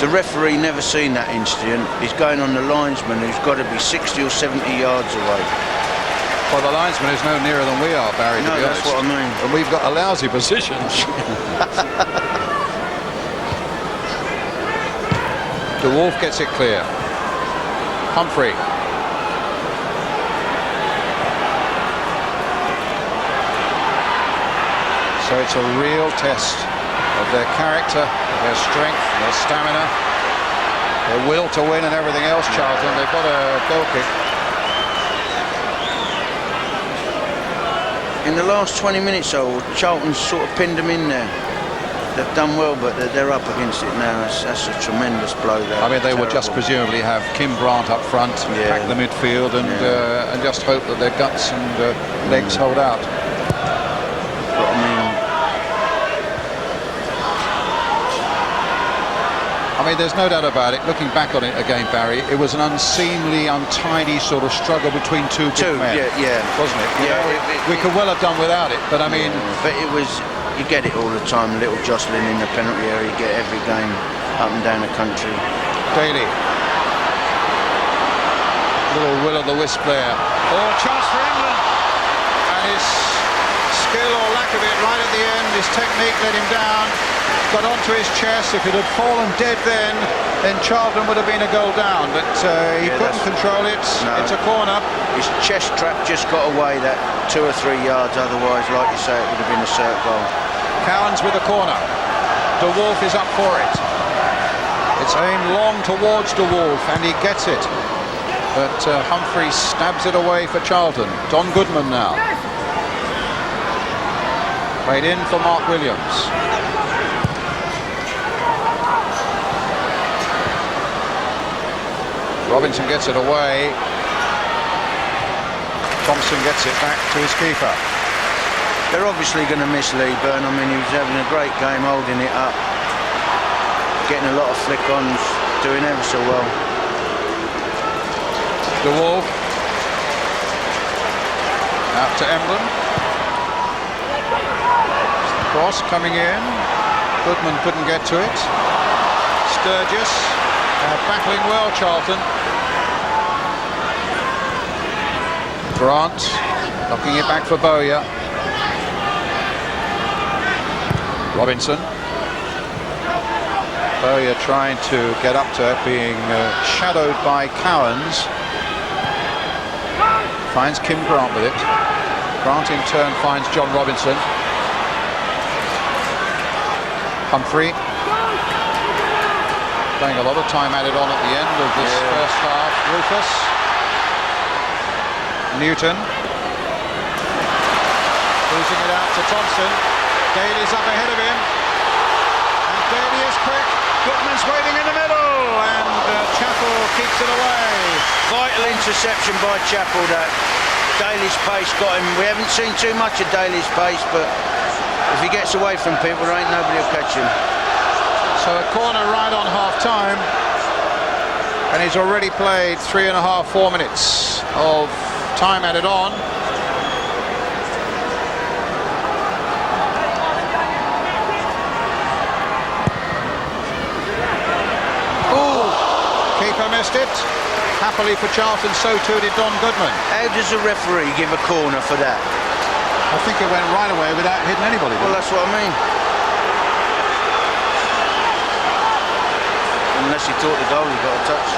The referee never seen that incident. He's going on the linesman, who's got to be 60 or 70 yards away. Well, the linesman is no nearer than we are, Barry, to be honest. That's what I mean. And we've got a lousy position. De Wolf gets it clear. Humphrey. So it's a real test of their character, their strength, their stamina, their will to win and everything else, Charlton. They've got a goal kick. In the last 20 minutes, though, Charlton's sort of pinned them in there. They've done well, but they're up against it now. That's a tremendous blow there. I mean, they will just presumably have Kim Brandt up front, pack the midfield, and just hope that their guts and legs hold out. But I mean, I mean, there's no doubt about it. Looking back on it again, Barry, it was an unseemly, untidy sort of struggle between two big men. Wasn't it? You know, we could well have done without it, but I mean... But it was... You get it all the time, little jostling in the penalty area. You get every game up and down the country. Daley. Little will-o'-the-wisp there. Oh, chance for Emblen. And his skill or lack of it right at the end, his technique let him down. Got onto his chest. If it had fallen dead then Charlton would have been a goal down. But he couldn't control it. No. It's a corner. His chest trap just got away that 2 or 3 yards. Otherwise, like you say, it would have been a cert goal. Cowans with a corner. De Wolf is up for it. It's aimed long towards De Wolf, and he gets it. But Humphrey stabs it away for Charlton. Don Goodman now. Played in for Mark Williams. Robinson gets it away. Thompson gets it back to his keeper. They're obviously going to miss Leaburn. I mean, he was having a great game holding it up. Getting a lot of flick-ons, doing ever so well. De Wolf. Out to Emblen. Cross coming in. Goodman couldn't get to it. Sturgess. Battling well, Charlton. Grant. Knocking it back for Bowyer. Robinson. Bowyer trying to get up to it, being shadowed by Cowans. Finds Kim Grant with it. Grant in turn finds John Robinson. Humphrey. Playing a lot of time added on at the end of this first half. Rufus. Newton. Losing it out to Thompson. Daley's up ahead of him. And Daley is quick. Goodman's waiting in the middle. And Chapple keeps it away. Vital interception by Chapple that. Daley's pace got him. We haven't seen too much of Daley's pace, but if he gets away from people, there ain't nobody will catch him. So a corner right on half-time. And he's already played 3.5–4 minutes of time added on. Keeper missed it. Happily for Charlton, so too did Don Goodman. How does a referee give a corner for that? I think it went right away without hitting anybody. Well, that's what I mean. Unless he thought the goalie got a touch.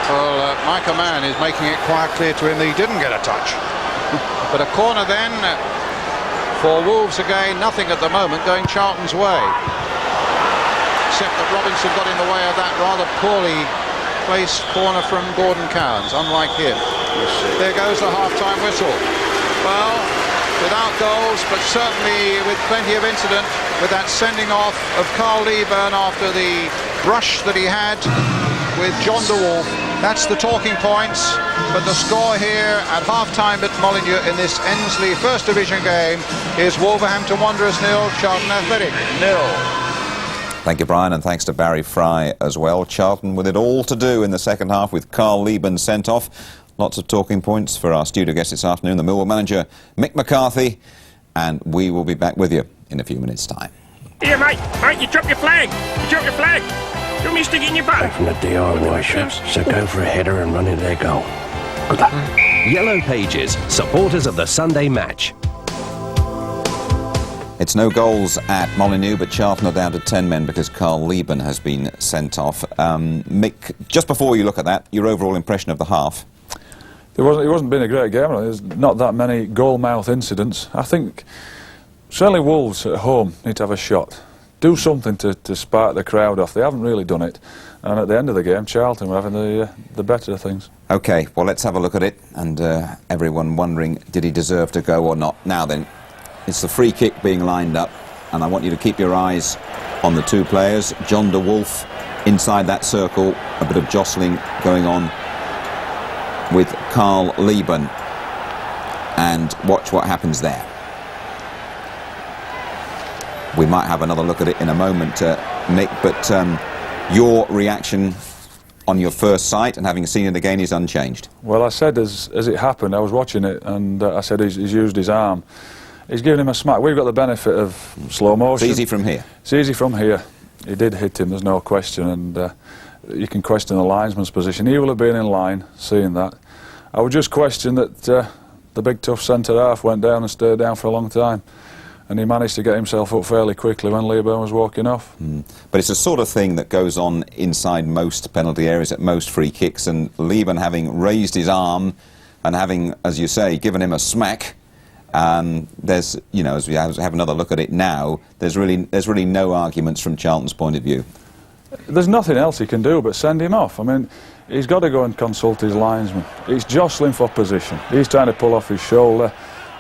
Well, Ammann is making it quite clear to him that he didn't get a touch. But a corner then for Wolves again. Nothing at the moment going Charlton's way. Except that Robinson got in the way of that rather poorly placed corner from Gordon Cowans, unlike him. There goes the half-time whistle. Well, without goals, but certainly with plenty of incident, with that sending off of Carl Leaburn after the brush that he had with John de Wolf. That's the talking points, but the score here at half-time at Molineux in this Ensley First Division game is Wolverhampton Wanderers 0, Charlton Athletic 0. Thank you, Brian, and thanks to Barry Fry as well. Charlton with it all to do in the second half with Carl Leaburn sent off. Lots of talking points for our studio guest this afternoon, the Millwall manager, Mick McCarthy, and we will be back with you in a few minutes' time. Here, mate, you dropped your flag. You dropped your flag. You want me to stick it in your boat? Back from the DIY shops, so go for a header and run into their goal. Good luck. Yellow Pages, supporters of the Sunday match. It's no goals at Molineux, but Charlton are down to 10 men because Carl Leaburn has been sent off. Mick, just before you look at that, your overall impression of the half? It wasn't been a great game. There's not that many goal-mouth incidents. I think certainly Wolves at home need to have a shot. Do something to spark the crowd off. They haven't really done it. And at the end of the game, Charlton were having the better of things. OK, well, let's have a look at it. And everyone wondering, did he deserve to go or not? Now then, it's the free kick being lined up. And I want you to keep your eyes on the two players. John de Wolf inside that circle. A bit of jostling going on with Carl Leaburn. And watch what happens there. We might have another look at it in a moment, Mick, but Your reaction on your first sight and having seen it again is unchanged? Well, I said as it happened, I was watching it, and I said he's used his arm. He's given him a smack. We've got the benefit of slow motion. It's easy from here. It's easy from here. He did hit him, there's no question, and you can question the linesman's position. He will have been in line, seeing that. I would just question that the big tough centre-half went down and stayed down for a long time, and he managed to get himself up fairly quickly when Leaburn was walking off. But it's the sort of thing that goes on inside most penalty areas at most free kicks, and Leaburn having raised his arm and having, as you say, given him a smack, there's, you know, as we have another look at it now, there's really no arguments from Charlton's point of view. There's nothing else he can do but send him off. I mean, he's got to go and consult his linesman. He's jostling for position. He's trying to pull off his shoulder.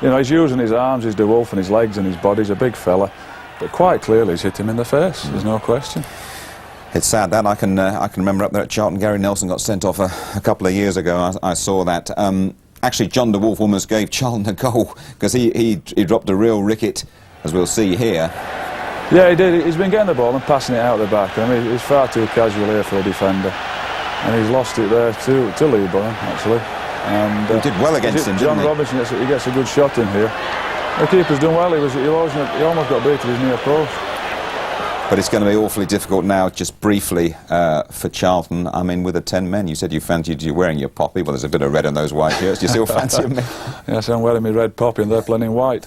You know, he's using his arms, his DeWolf, and his legs and his body. He's a big fella, but quite clearly he's hit him in the face. There's no question. It's sad that I can remember up there at Charlton, Gary Nelson got sent off a couple of years ago. I saw that. Actually, John DeWolf almost gave Charlton a goal because he dropped a real ricket, as we'll see here. Yeah, he did. He's been getting the ball and passing it out the back. I mean, he's far too casual here for a defender, and he's lost it there to Leaburn, actually. And he did well against him, John didn't he? Robinson, he gets a good shot in here. The keeper's done well. He almost got beat to his near post. But it's going to be awfully difficult now, just briefly, for Charlton. I mean, with the 10 men, you said you fancied you wearing your poppy. Well, there's a bit of red on those white shirts. Do you still fancy me? Yes, I'm wearing my red poppy and they're playing in white.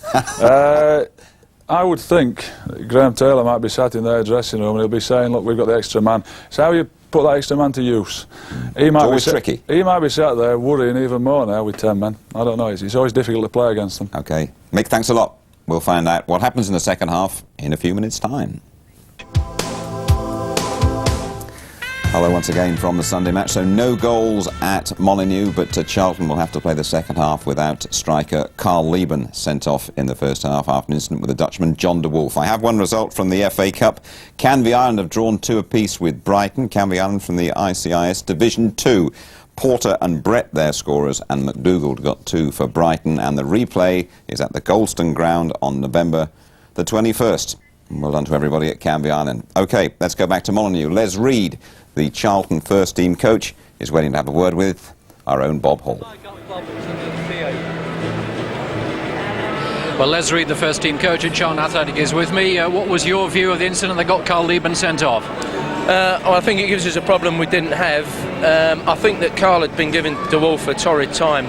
I would think Graham Taylor might be sat in their dressing room and he'll be saying, look, we've got the extra man. It's how you put that extra man to use. It's always tricky. He might be sat there worrying even more now with 10 men. I don't know. It's always difficult to play against them. OK. Mick, thanks a lot. We'll find out what happens in the second half in a few minutes' time. Hello once again from the Sunday match. So no goals at Molineux, but Charlton will have to play the second half without striker Carl Leaburn, sent off in the first half after an incident with the Dutchman John DeWolf. I have one result from the FA Cup. Canvey Island have drawn 2 apiece with Brighton. Canvey Island from the ICIS Division 2. Porter and Brett, their scorers, and McDougall got 2 for Brighton. And the replay is at the Goulston Ground on November the 21st. Well done to everybody at Canvey Island. OK, let's go back to Molineux. Les Reed, the Charlton first-team coach, is waiting to have a word with our own Bob Hall. Well, Les Reed, the first-team coach at Charlton Athletic, is with me. What was your view of the incident that got Carl Leaburn sent off? Well, I think it gives us a problem we didn't have. I think that Carl had been giving DeWolf a torrid time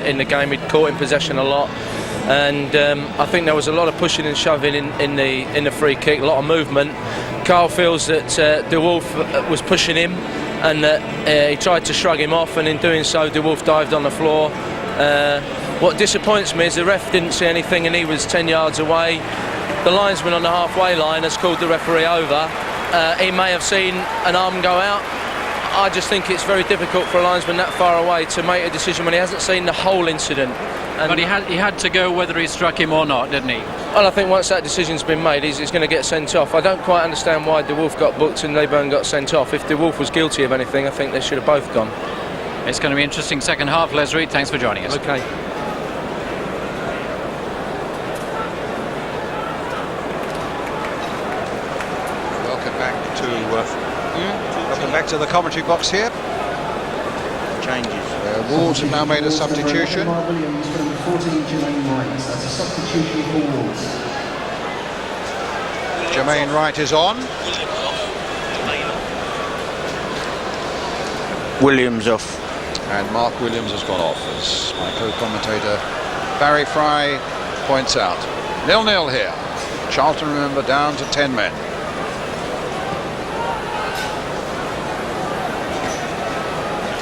in the game. He'd caught in possession a lot. And I think there was a lot of pushing and shoving in the free kick, a lot of movement. Carl feels that DeWolf was pushing him and that he tried to shrug him off, and in doing so DeWolf dived on the floor. What disappoints me is the ref didn't see anything and he was 10 yards away. The linesman on the halfway line has called the referee over. He may have seen an arm go out. I just think it's very difficult for a linesman that far away to make a decision when he hasn't seen the whole incident. But he had to go whether he struck him or not, didn't he? Well, I think once that decision's been made, he's going to get sent off. I don't quite understand why DeWolf got booked and Leaburn got sent off. If DeWolf was guilty of anything, I think they should have both gone. It's going to be an interesting second half. Les Reed, thanks for joining us. OK. Welcome back to the commentary box here. Changes. Wolves have now made a substitution. Williams for number 14, Jermaine Wright. That's a substitution for Wolves. Jermaine Wright is on. Williams off. And Mark Williams has gone off, as my co-commentator Barry Fry points out. 0-0 here. Charlton, remember, down to 10 men.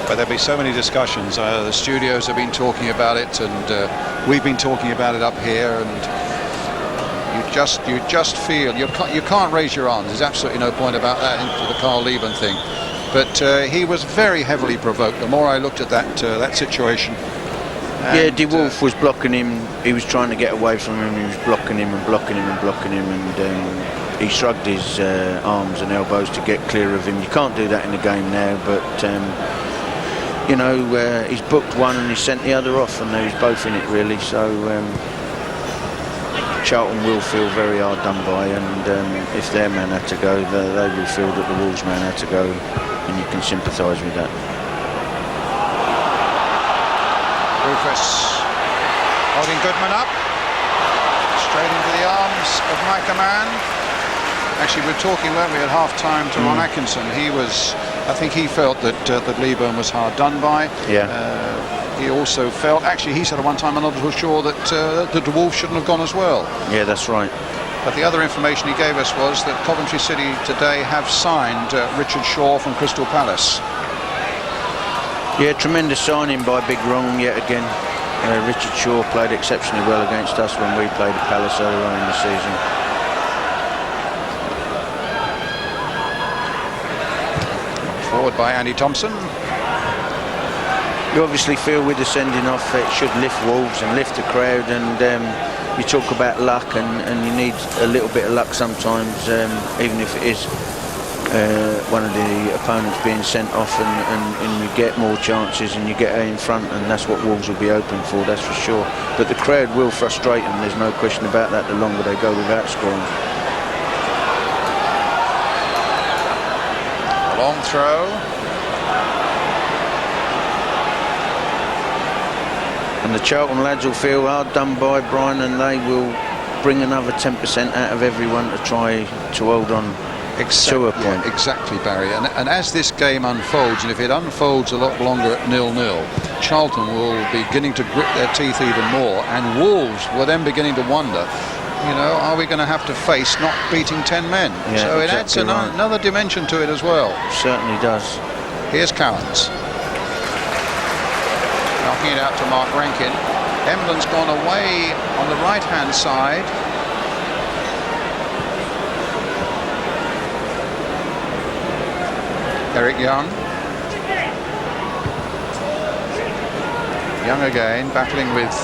But there'll be so many discussions. The studios have been talking about it, and we've been talking about it up here, and you just feel you can't raise your arms. There's absolutely no point about that into the Carl Leaburn thing. But he was very heavily provoked. The more I looked at that situation. Yeah, DeWolf was blocking him. He was trying to get away from him. He was blocking him and blocking him and blocking him, and he shrugged his arms and elbows to get clear of him. You can't do that in the game now, but you know, he's booked one and he's sent the other off, and he's both in it really. So Charlton will feel very hard done by, and if their man had to go, they will feel that the Wolves man had to go, and you can sympathise with that. Rufus holding Goodman up, straight into the arms of Mike Ammann. Actually, we were talking, weren't we, at half-time to Ron Atkinson. I think he felt that Leaburn was hard done by. Yeah. He also felt, actually he said at one time, I'm not so sure that the Wolves shouldn't have gone as well. Yeah, that's right. But the other information he gave us was that Coventry City today have signed Richard Shaw from Crystal Palace. Yeah, tremendous signing by Big Wrong yet again. Richard Shaw played exceptionally well against us when we played at Palace earlier on in the season. Forward by Andy Thompson. You obviously feel with the sending off it should lift Wolves and lift the crowd, and you talk about luck, and you need a little bit of luck sometimes, even if it is one of the opponents being sent off, and you get more chances and you get in front, and that's what Wolves will be hoping for, that's for sure. But the crowd will frustrate them, there's no question about that, the longer they go without scoring. A long throw. And the Charlton lads will feel hard done by, Brian, and they will bring another 10% out of everyone to try to hold on to a point. Yeah, exactly, Barry. And as this game unfolds, and if it unfolds a lot longer at 0-0, Charlton will be beginning to grit their teeth even more, and Wolves will then beginning to wonder, you know, are we going to have to face not beating 10 men? Yeah, so it exactly adds another dimension to it as well. Certainly does. Here's Cowans. Knocking it out to Mark Rankine. Emblen's gone away on the right-hand side. Eric Young. Young again, battling with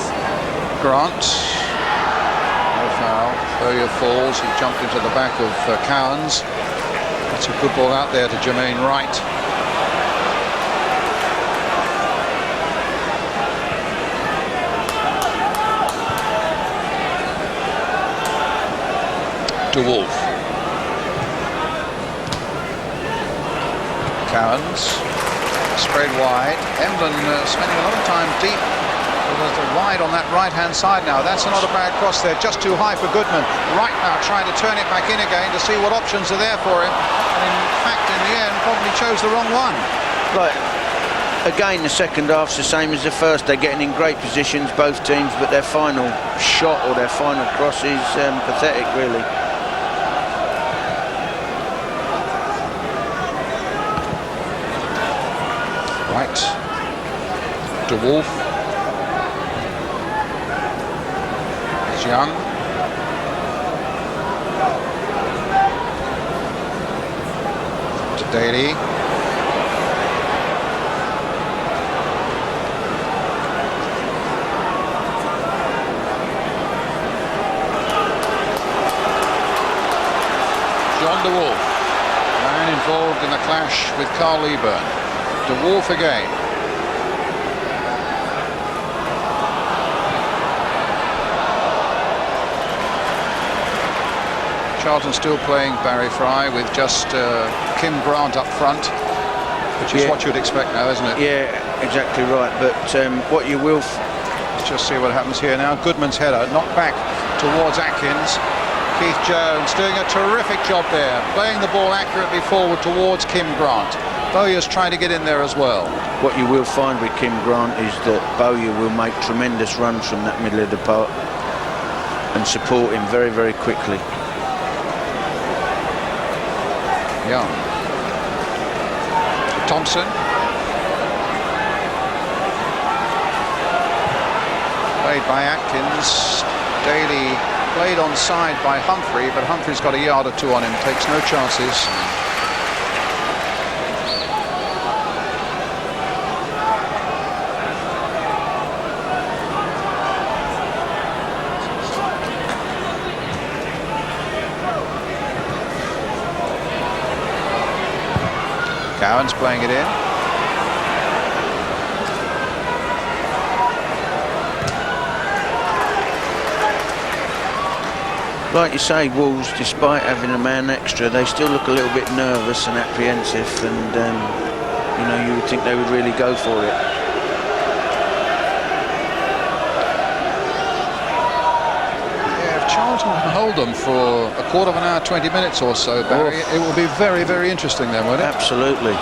Grant. No foul. Bowyer falls. He jumped into the back of Cowans. That's a good ball out there to Jermaine Wright. To Wolf. Cowans spread wide. Emblen spending a lot of time deep. There's a wide on that right-hand side now. That's not a bad cross there. Just too high for Goodman. Right now trying to turn it back in again to see what options are there for him. And in fact, in the end, probably chose the wrong one. Right. Again, the second half's the same as the first. They're getting in great positions, both teams, but their final shot or their final cross is pathetic, really. Right. To Wolf. It's Young. To Daley. John de Wolf. Man involved in a clash with Carl Leaburn. To Wolf again. Charlton still playing Barry Fry with just Kim Grant up front, which is what you'd expect now, isn't it? Yeah, exactly right. But what you will... Let's just see what happens here now. Goodman's header knocked back towards Atkins. Keith Jones doing a terrific job there, playing the ball accurately forward towards Kim Grant. Bowyer's trying to get in there as well. What you will find with Kim Grant is that Bowyer will make tremendous runs from that middle of the park and support him very, very quickly. Young. Thompson. Played by Atkins. Daley played onside by Humphrey, but Humphrey's got a yard or two on him, takes no chances. Cowans playing it in. Like you say, Wolves, despite having a man extra, they still look a little bit nervous and apprehensive, and you know, you would think they would really go for it. Yeah, if Charlton can hold them for a quarter of an hour, 20 minutes or so, Barry, it will be very, very interesting then, won't it? Absolutely.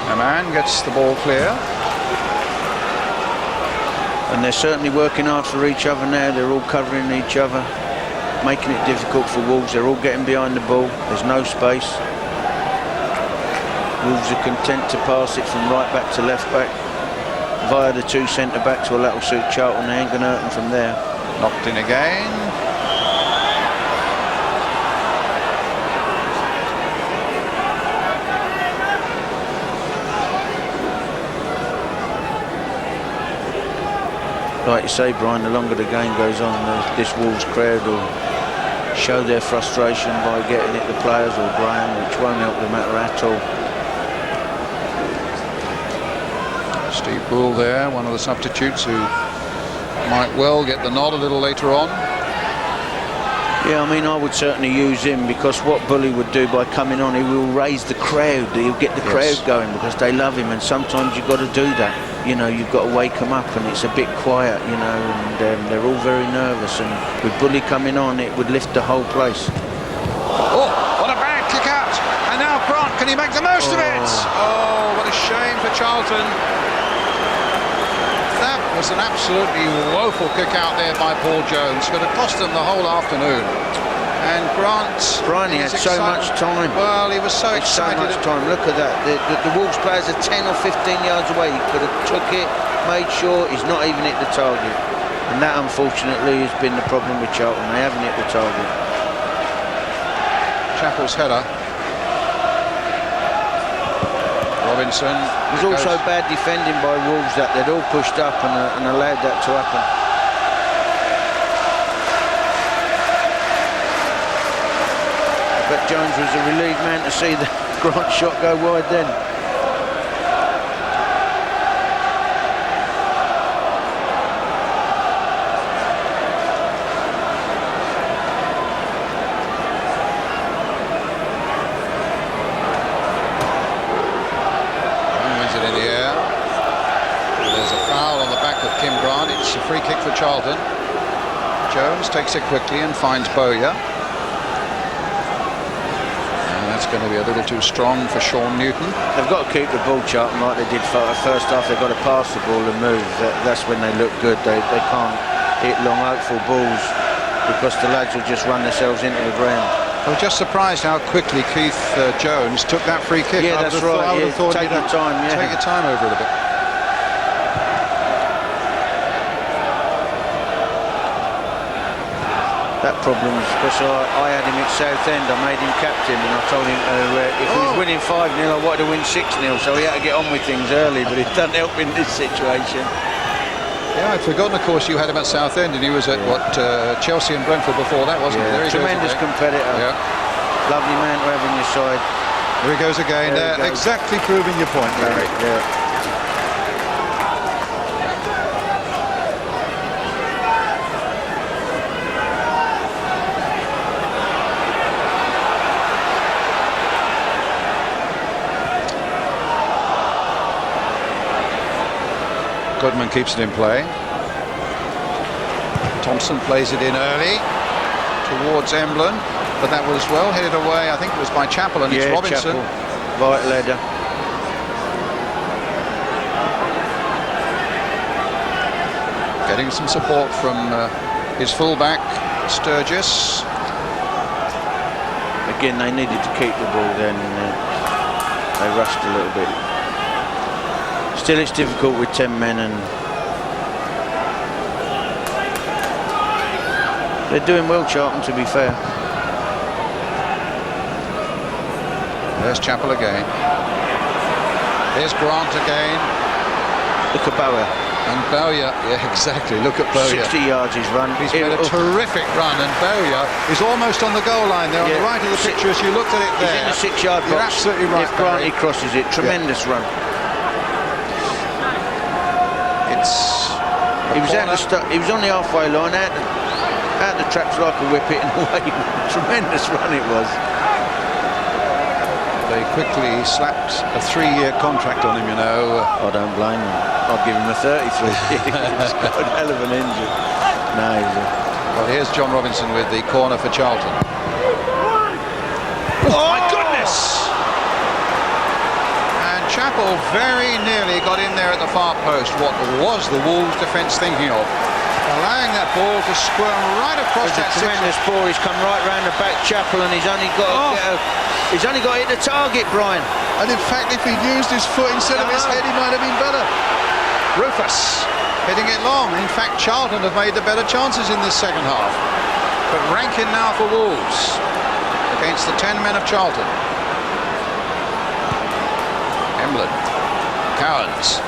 Ammann gets the ball clear. And they're certainly working hard for each other now. They're all covering each other, making it difficult for Wolves. They're all getting behind the ball. There's no space. Wolves are content to pass it from right back to left back via the two centre backs. Well, that'll suit Charlton. They ain't going to hurt them from there. Knocked in again. Like you say, Brian, the longer the game goes on, this Wolves crowd will show their frustration by getting at the players or Graham, which won't help the matter at all. Steve Bull there, one of the substitutes who might well get the nod a little later on. Yeah, I mean, I would certainly use him, because what Bully would do by coming on, he will raise the crowd. He'll get the crowd going because they love him, and sometimes you've got to do that. You know, you've got to wake them up, and it's a bit quiet, you know, and they're all very nervous, and with Bully coming on, it would lift the whole place. Oh, what a bad kick out! And now Bont, can he make the most of it? Oh, what a shame for Charlton. That was an absolutely woeful kick out there by Paul Jones. Could have cost them the whole afternoon. And Brian, he had so much time. Well, he was so excited. So much time. Look at that. The Wolves players are 10 or 15 yards away. He could have took it, made sure he's not even hit the target. And that, unfortunately, has been the problem with Charlton. They haven't hit the target. Chapple's header. Robinson. It was also bad defending by Wolves that they'd all pushed up and allowed that to happen. But Jones was a relieved man to see the Grant shot go wide then. Wins it in the air. There's a foul on the back of Kim Grant. It's a free kick for Charlton. Jones takes it quickly and finds Bowyer. It's going to be a little too strong for Sean Newton. They've got to keep the ball, Charlton, like they did first half. They've got to pass the ball and move. That's when they look good. They can't hit long, hopeful balls because the lads will just run themselves into the ground. I was just surprised how quickly Keith Jones took that free kick. Yeah, that's right. I would have thought take your time. Yeah. Take your time over it a bit. That problem, because I had him at Southend, I made him captain, and I told him if he was winning 5-0, I wanted to win 6-0, so he had to get on with things early, but it doesn't help in this situation. Yeah, I'd forgotten, of course, you had him at Southend, and he was at, Chelsea and Brentford before that, wasn't he? There he tremendous competitor. Yeah. Lovely man to have on your side. There he goes again, exactly proving your point, Barry. Yeah. Goodman keeps it in play. Thompson plays it in early towards Emblen, but that was well headed away. I think it was by Chapple, and it's Robinson. Chapple. Vital header. Getting some support from his fullback, Sturgess. Again, they needed to keep the ball then. They rushed a little bit. Still, it's difficult with 10 men, and they're doing well, Charlton, to be fair. There's Chapple again. There's Grant again. Look at Bowyer. And Bowyer, yeah, exactly. Look at Bowyer. 60 yards he's run. He's made a terrific run, and Bowyer is almost on the goal line there on the right of the picture. As you looked at it there, he's in the 6-yard box. You're absolutely right. If Grant crosses it, tremendous run. He was on the halfway line, out out the traps like a whippet and away. Tremendous run it was. They quickly slapped a 3-year contract on him, you know. I don't blame him. I'd give him a 33. He's got a hell of an engine. No, well, here's John Robinson with the corner for Charlton. Oh, my goodness! And Chapple very nearly got in there at the far post. What was the Wolves defence thinking of? Allowing that ball to squirm right across that tremendous ball. He's come right round the back, Chapple, and he's only got to hit the target, Brian. And in fact, if he'd used his foot instead of his head, he might have been better. Rufus hitting it long. In fact, Charlton have made the better chances in this second half. But Rankine now for Wolves against the 10 men of Charlton. Emblen, Cowans.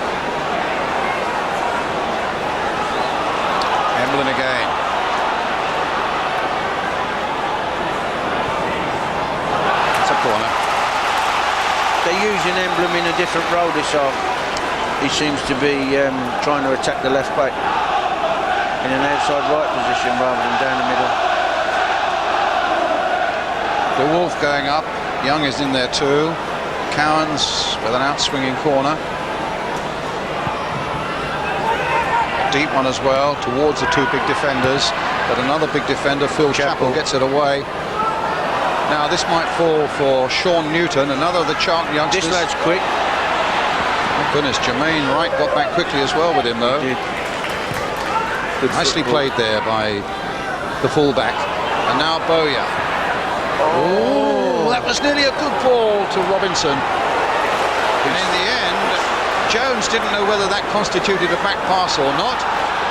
Emblen again. It's a corner. They're using Emblen in a different role this half. He seems to be trying to attack the left back in an outside right position rather than down the middle. The Wolf going up. Young is in there too. Cowans with an out-swinging corner. Deep one as well towards the 2 big defenders, but another big defender, Phil Chapple, gets it away. Now this might fall for Sean Newton, another of the Charlton youngsters. This lad's quick. Oh goodness, Jermaine Wright got back quickly as well with him though. Nicely played there by the fullback. And now Bowyer. Oh, that was nearly a good ball to Robinson. And in the end, Jones didn't know whether that constituted a back pass or not.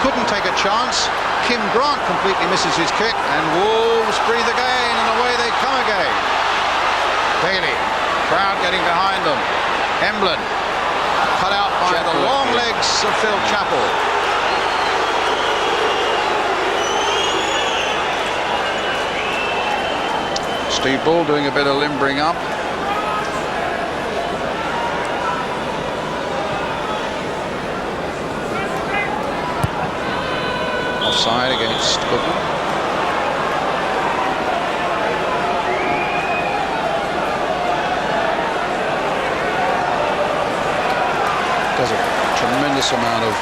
Couldn't take a chance. Kim Grant completely misses his kick, and Wolves breathe again, and away they come again. Daley, crowd getting behind them. Emblen, cut out by the long legs of Phil Chapple. Steve Bull doing a bit of limbering up. Offside against Goodman. Does a tremendous amount of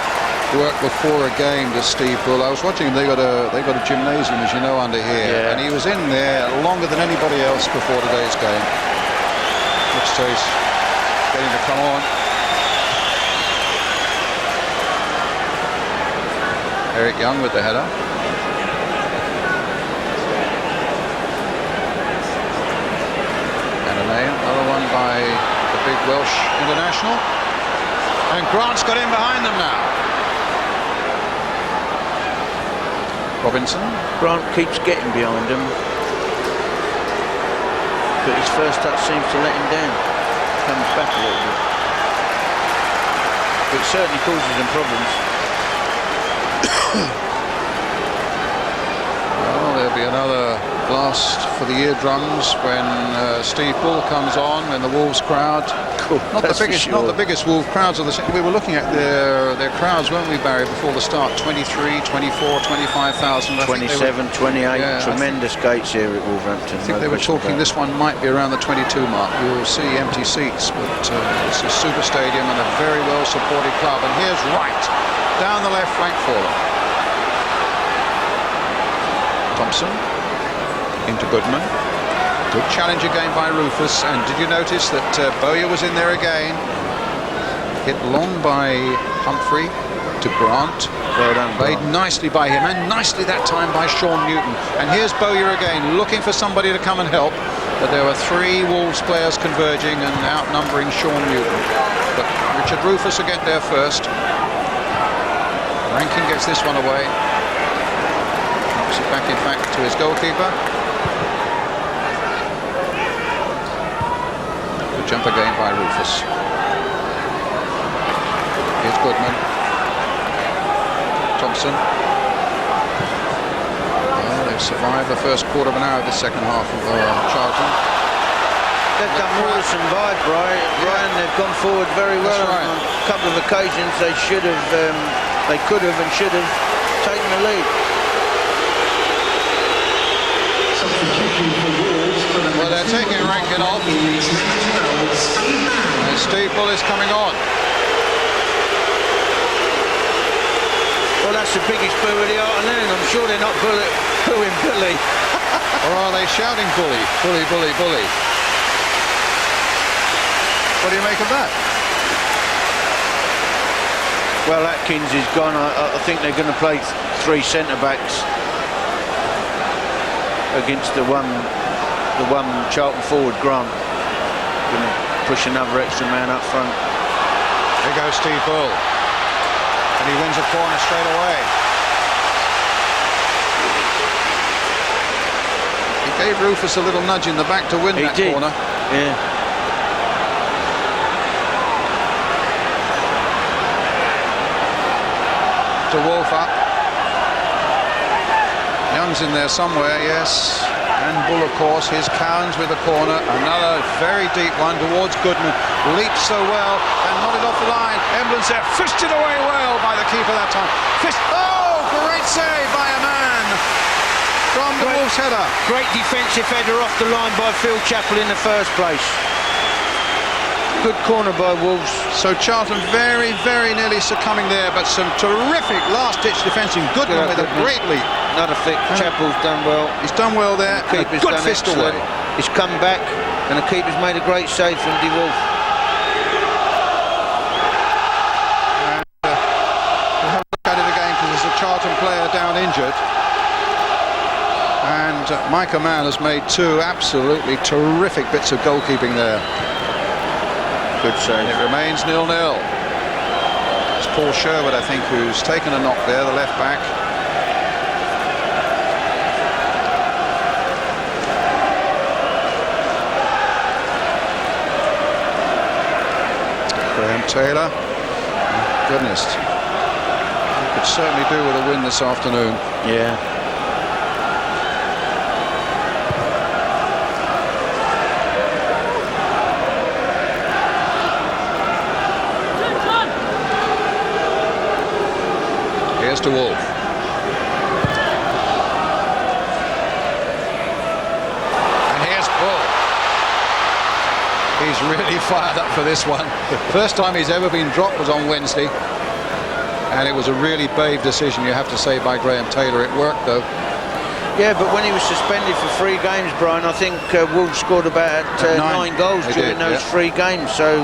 work before a game, does Steve Bull. I was watching him. They got a gymnasium, as you know, under here, and he was in there longer than anybody else before today's game. Which shows getting to come on. Eric Young with the header. And another one by the big Welsh international. And Grant's got in behind them now. Robinson. Grant keeps getting behind him, but his first touch seems to let him down. Comes back a little bit. But it certainly causes him problems. Well, there'll be another blast for the eardrums when Steve Bull comes on in the Wolves crowd. Cool. Not the biggest Wolves crowds of the. We were looking at their crowds, weren't we, Barry, before the start? 23, 24, 25,000. 27, 28. Yeah, tremendous gates here at Wolverhampton. I think they were talking this one might be around the 22 mark. You'll see empty seats, but it's a super stadium and a very well supported club. And here's Wright down the left flank for them. Thompson into Goodman. Good challenge again by Rufus, and did you notice that Bowyer was in there again? Hit long by Humphrey to Grant. Well done, played nicely by him, and nicely that time by Sean Newton. And here's Bowyer again, looking for somebody to come and help, but there were 3 Wolves players converging and outnumbering Sean Newton. But Richard Rufus will get there first. Rankine gets this one away. Knocks it back, in fact, to his goalkeeper. Good jump again by Rufus. Here's Goodman. Thompson. Well, they've survived the first quarter of an hour of the second half of Charlton. They've done more than survive, Brian. They've gone forward very well. Right. On a couple of occasions they should have, they could have and should have taken the lead. substitution for Wolves for Well, they're taking Rankine off. And Steve Bull is coming on. Well, that's the biggest boo of the afternoon. I'm sure they're not booing Billy. Or are they shouting bully? Bully, bully, bully. What do you make of that? Well, Atkins is gone. I think they're going to play 3 centre-backs against the one Charlton forward, Grant. Going to push another extra man up front. Here goes Steve Bull. And he wins a corner straight away. He gave Rufus a little nudge in the back to win that corner. Yeah. To Wolf up. Young's in there somewhere, yes. And Bull, of course. Here's Cowans with the corner. Another very deep one towards Goodman. Leaps so well and nodded off the line. Emblen's there. Fished it away well by the keeper that time. Oh, great save by Ammann from the Wolves header. Great defensive header off the line by Phil Chapple in the first place. Good corner by Wolves. So Charlton very, very nearly succumbing there, but some terrific last-ditch defending. Goodman with a great leap. Another thick. Chappell's done well. He's done well there. The keeper's good done fist excellent. away. He's come back, and the keeper's made a great save from De Wolf. We'll have a look at it again because there's a Charlton player down injured. And Mike Ammann has made 2 absolutely terrific bits of goalkeeping there. Good save. It remains 0-0. It's Paul Sherwood, I think, who's taken a knock there, the left back. Graham Taylor. Goodness. He could certainly do with a win this afternoon. Yeah. Here's to Wolf. And here's Bull. He's really fired up for this one. First time he's ever been dropped was on Wednesday. And it was a really brave decision, you have to say, by Graham Taylor. It worked, though. Yeah, but when he was suspended for 3 games, Brian, I think Wolves scored about 9 goals during those 3 games. So,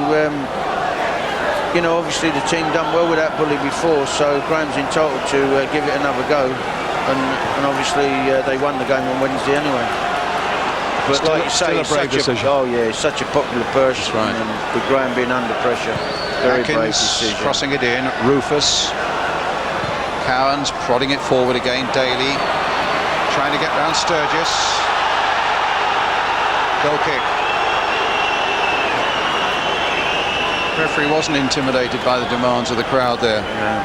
you know, obviously the team done well without Bully before, so Graham's entitled to give it another go. And obviously they won the game on Wednesday anyway. But still, like you say, still a brave decision. He's such a popular person. That's right. And with Graham being under pressure, very brave Atkins decision. crossing it in. Rufus. Cowans prodding it forward again. Daley trying to get round Sturgess. Goal kick. Referee wasn't intimidated by the demands of the crowd there. Yeah.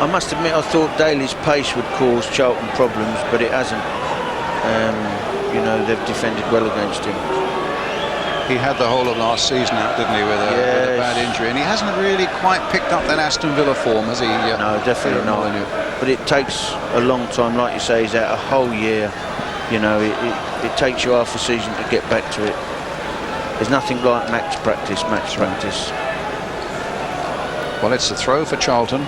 I must admit, I thought Daley's pace would cause Charlton problems, but it hasn't. You know, they've defended well against him. He had the whole of last season out, didn't he, with a bad injury, and he hasn't really quite picked up that Aston Villa form, has he? No, definitely not. But it takes a long time, like you say, he's out a whole year. You know, it takes you half a season to get back to it. There's nothing like match practice. Well, it's a throw for Charlton.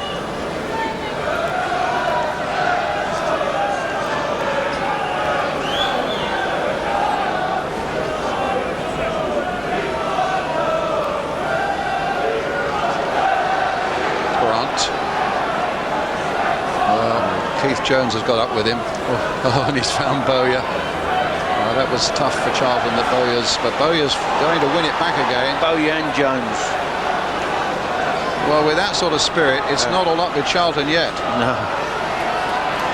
Keith Jones has got up with him. And he's found Bowyer. That was tough for Charlton, but Bowyer's going to win it back again. Bowyer and Jones. Well, with that sort of spirit, it's not all up with Charlton yet. No.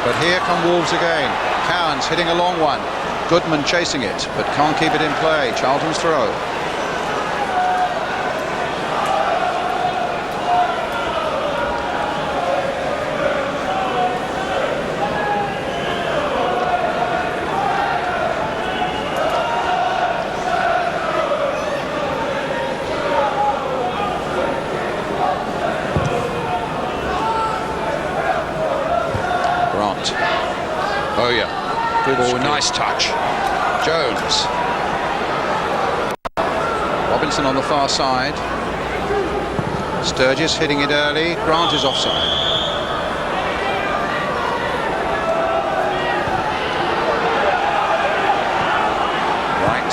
But here come Wolves again. Cowans hitting a long one. Goodman chasing it, but can't keep it in play. Charlton's throw. Bowyer. Nice touch. Jones. Robinson on the far side. Sturgess hitting it early. Grant is offside. Wright.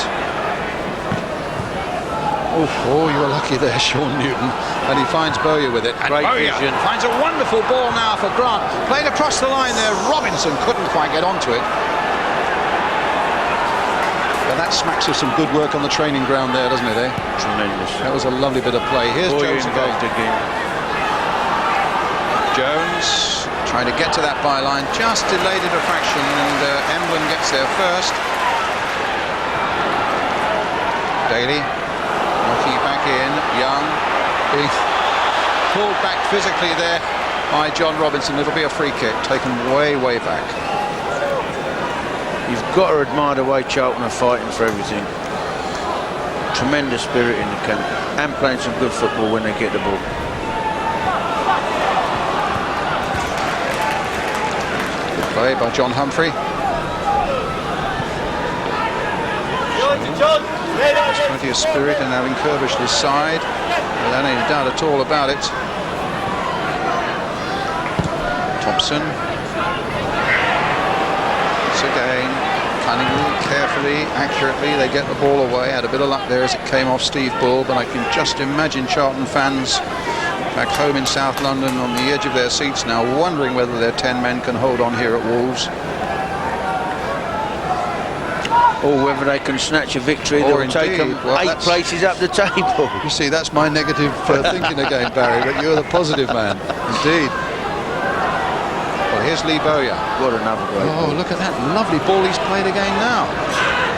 Oh, you were lucky there, Sean Newton. And he finds Bowyer with it. And Bowyer finds a wonderful ball now for Grant. Played across the line there. Robinson couldn't quite get onto it. But that smacks of some good work on the training ground there, doesn't it, eh? Tremendous. That was a lovely bit of play. Here's Jones again. Jones trying to get to that byline, just delayed it a fraction, and Emblen gets there first. Daley knocking it back in. Young being pulled back physically there by John Robinson. It'll be a free kick taken way back. You've got to admire the way Charlton are fighting for everything. Tremendous spirit in the camp and playing some good football when they get the ball. Good play by John Humphrey. There's plenty of spirit in Alan Kirbishley's side, without any doubt at all about it. Thompson. Again, cunningly, carefully, accurately, they get the ball away. Had a bit of luck there as it came off Steve Bull, but I can just imagine Charlton fans back home in South London on the edge of their seats now, wondering whether their 10 men can hold on here at Wolves. Or whether they can snatch a victory that will take them 8 places up the table. You see, that's my negative thinking again, Barry, but you're the positive man, indeed. Here's Lee Bowyer. What another great ball. Look at that lovely ball he's played again now.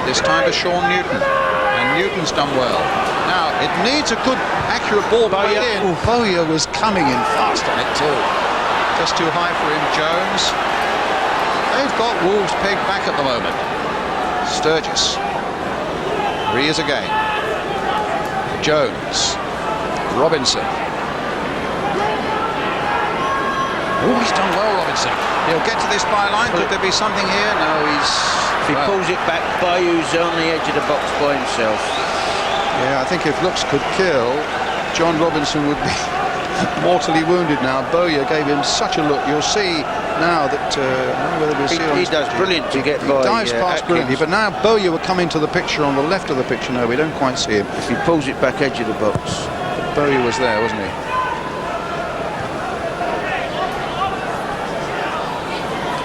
This time to Sean Newton. And Newton's done well. Now, it needs a good, accurate ball played in. Bowyer was coming in fast on it too. Just too high for him, Jones. They've got Wolves pegged back at the moment. Sturgess. Here he is again. Jones. Robinson. Oh, he's done well, Robinson. He'll get to this byline. Could there be something here? No, he's... If he pulls it back, Bayou's on the edge of the box by himself. Yeah, I think if looks could kill, John Robinson would be mortally wounded now. Bowyer gave him such a look. You'll see now that... I don't know whether we'll see he does brilliant to get by. He dives past brilliantly, but now Bowyer will come into the picture on the left of the picture. No, we don't quite see him. If he pulls it back edge of the box. But Bowyer was there, wasn't he?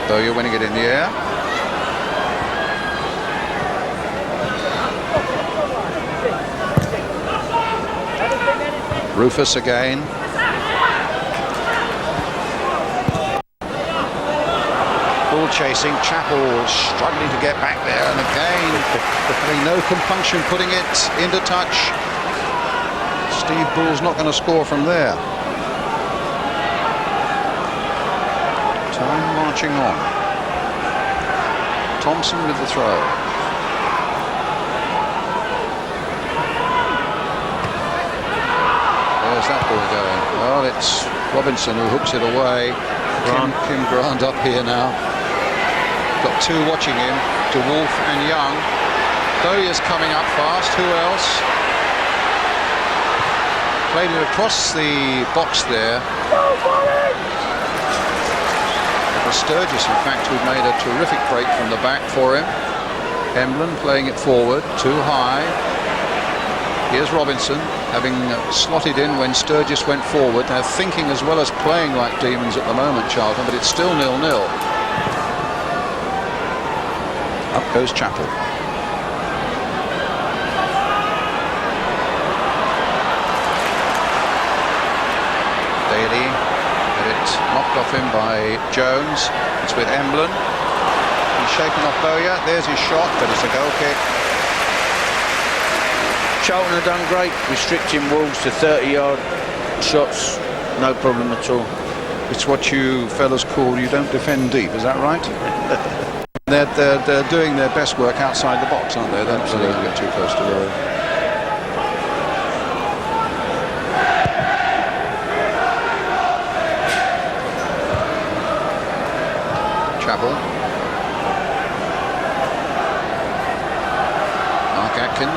Bowyer winning it in the air. Rufus again. Ball chasing. Chapple struggling to get back there, and again having no compunction putting it into touch. Steve Bull's not going to score from there. Time marching on. Thompson with the throw. Where's that ball going? Well, it's Robinson who hooks it away. Kim Grant up here now. Got 2 watching him, to Wolf and Young. Bowyer's coming up fast. Who else? Played it across the box there. Sturgess, in fact, who made a terrific break from the back for him. Emblen playing it forward, too high. Here's Robinson, having slotted in when Sturgess went forward. They're thinking as well as playing like demons at the moment, Charlton, but it's still 0-0. Up goes Chapple. Daley. Knocked off him by Jones. It's with Emblen. He's shaken off Bowyer. There's his shot, but it's a goal kick. Charlton have done great, restricting Wolves to 30-yard shots. No problem at all. It's what you fellas call you don't defend deep, is that right? they're doing their best work outside the box, aren't they? They don't get too close to the... Chapple.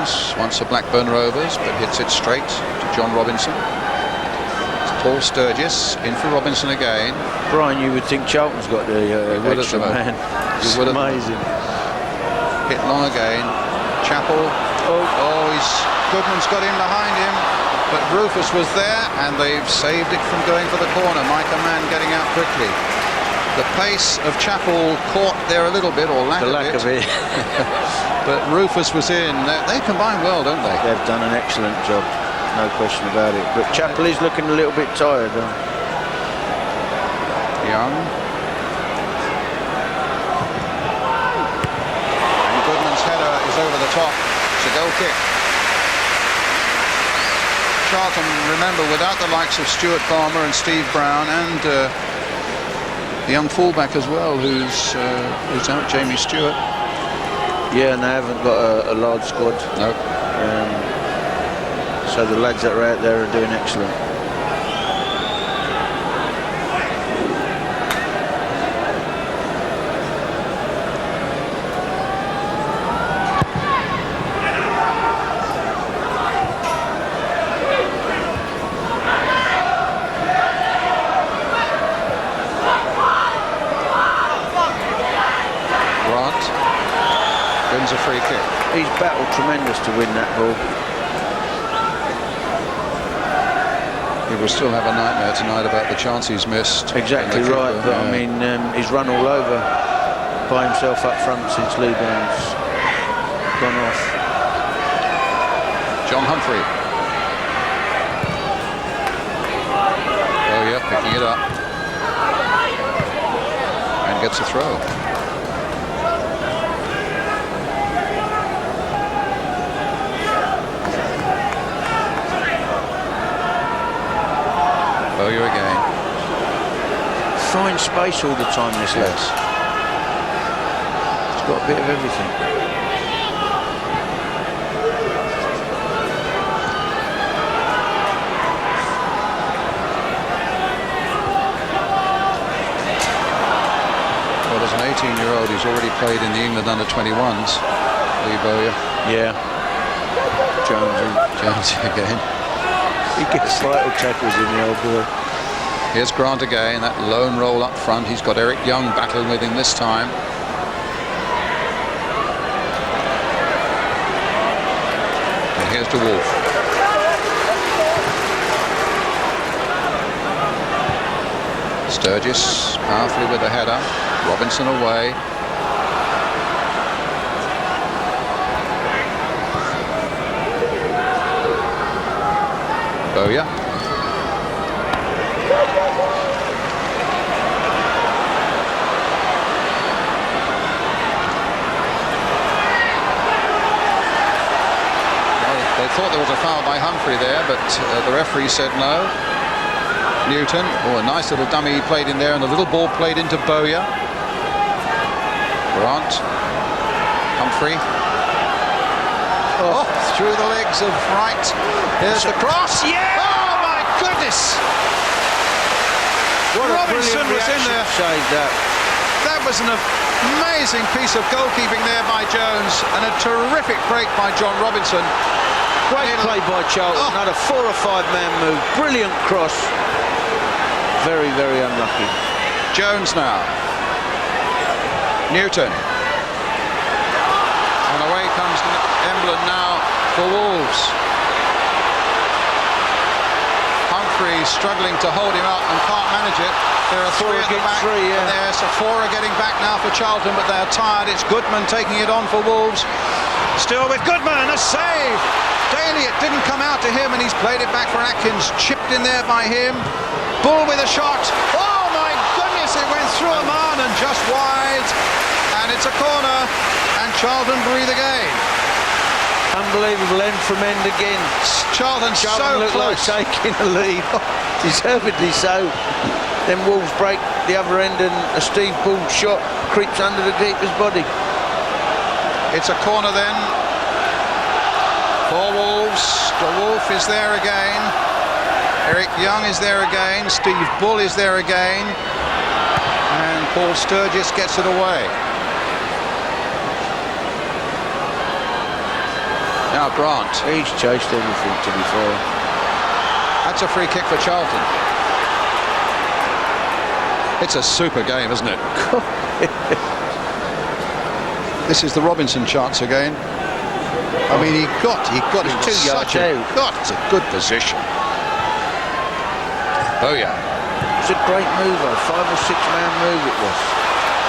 pass, wants a Blackburn Rovers, but hits it straight to John Robinson. It's Paul Sturgess in for Robinson again. Brian, you would think Charlton's got the extra man. It's amazing. Hit long again. Chapple. Goodman's got in behind him, but Rufus was there, and they've saved it from going for the corner. Ammann getting out quickly. The pace of Chapple caught there a little bit, or lack of it. But Rufus was in. They combine well, don't they? They've done an excellent job, no question about it. But Chapple is looking a little bit tired, though. Young. And Goodman's header is over the top. It's a goal kick. Charlton, remember, without the likes of Stuart Palmer and Steve Brown, and the young fullback as well, who's out, Jamie Stewart. Yeah, and they haven't got a large squad. No. So the lads that are out there are doing excellent. A free kick. He's battled tremendous to win that ball. He will still have a nightmare tonight about the chance he's missed. Exactly right, but I mean, he's run all over by himself up front since Leaburn's gone off. John Humphrey. Bowyer picking it up and gets a throw. Bowyer again. Fine space all the time, this lad. It's got a bit of everything. Well, as an 18-year-old, he's already played in the England under-21s. Lee Bowyer. Yeah. Jonesy again. He gets vital tackles in the old boy. Here's Grant again, that lone roll up front. He's got Eric Young battling with him this time. And here's to Wolf. Sturgess powerfully with the header. Robinson away. Bowyer. They thought there was a foul by Humphrey there, but the referee said no. Newton, a nice little dummy he played in there, and a little ball played into Bowyer. Grant. Humphrey. Oh, through the legs of Wright. Here's the cross. Yeah! Oh my goodness! What Robinson was in there. Saved that. That was an amazing piece of goalkeeping there by Jones, and a terrific break by John Robinson. Great play by Charlton. Another 4 or 5 man move. Brilliant cross. Very, very unlucky. Jones now. Newton. And away comes Emblen now for Wolves. Humphrey struggling to hold him up and can't manage it. There are 3 at the back. And there's 4 are getting back now for Charlton, but they're tired. It's Goodman taking it on for Wolves. Still with Goodman, a save. Daley, it didn't come out to him, and he's played it back for Atkins. Chipped in there by him. Bull with a shot. Oh my goodness, it went through Ammann and just wide. And it's a corner, and Charlton breathe again. Unbelievable end from end again. Charlton so looked close. Like taking the lead. Deservedly so. Then Wolves break the other end, and a Steve Bull shot creeps under the keeper's body. It's a corner then for Wolves. The Wolf is there again. Eric Young is there again. Steve Bull is there again. And Paul Sturgess gets it away. Now Grant. He's chased everything, to be fair. That's a free kick for Charlton. It's a super game, isn't it? This is the Robinson chance again. I mean, he got it. He's 2 yards out. It's a good position. Bowyer. It's a great move, a 5 or 6 man move it was.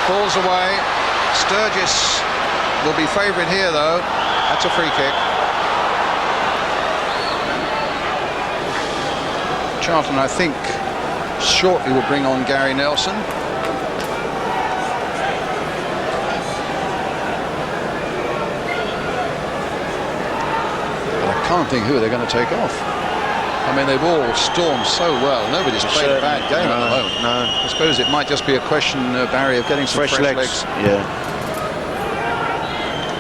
Falls away. Sturgess will be favourite here, though. That's a free kick. Charlton, I think, shortly will bring on Gary Nelson. But I can't think who they're going to take off. I mean, they've all stormed so well. Nobody's played a bad game at the moment. No. I suppose it might just be a question, Barry, of getting some fresh legs. Yeah.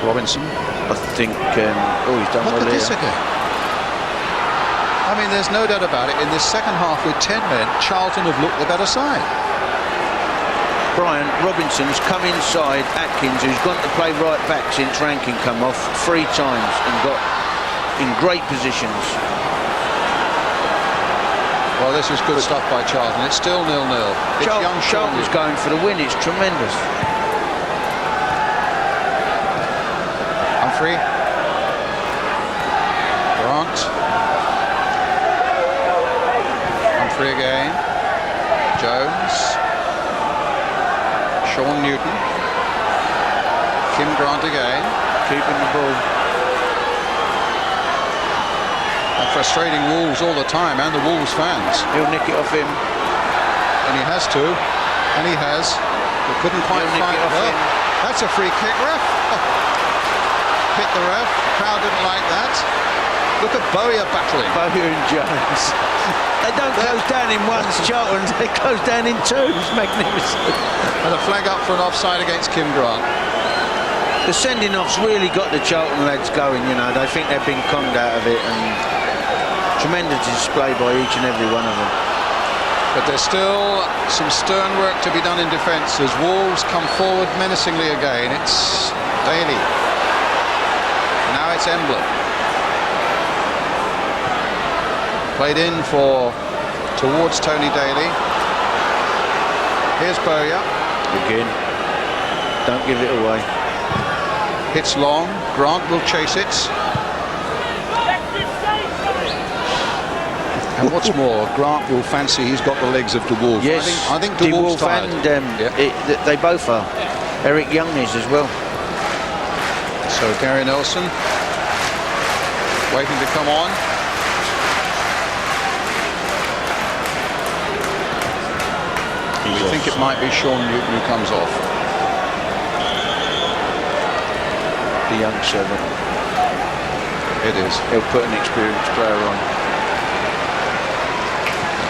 Robinson. I think, he's done well Look at here. this again. I mean, there's no doubt about it. In this second half with 10 men, Charlton have looked the better side. Brian, Robinson's come inside Atkins, who's gone to play right back since Rankine come off 3 times and got in great positions. Well, this is good stuff by Charlton. It's still 0-0. It's young Charlton's going for the win. It's tremendous. Humphrey. Grant. Humphrey again. Jones. Sean Newton. Kim Grant again. Keeping the ball. Frustrating Wolves all the time, and the Wolves fans. He'll nick it off him. And he has to. And he has. But couldn't quite find it. Well, that's a free kick, ref. Hit the ref. Crowd didn't like that. Look at Bowyer battling. Bowyer and Jones. They don't close down in ones, Charlton. They close down in twos. Magnificent. And a flag up for an offside against Kim Grant. The sending offs really got the Charlton lads going, you know. They think they've been conned out of it, and tremendous display by each and every one of them. But there's still some stern work to be done in defence as Wolves come forward menacingly again. It's Daley. Now it's Emblen. Played in towards Tony Daley. Here's Bowyer. Again. Don't give it away. Hits long. Grant will chase it. And what's more, Grant will fancy he's got the legs of De Wolf. Yes, I think De Wolf's tired. And they both are. Eric Young is as well. So Gary Nelson waiting to come on. We think it might be Sean Newton who comes off. The young 7. It is. He'll put an experienced player on.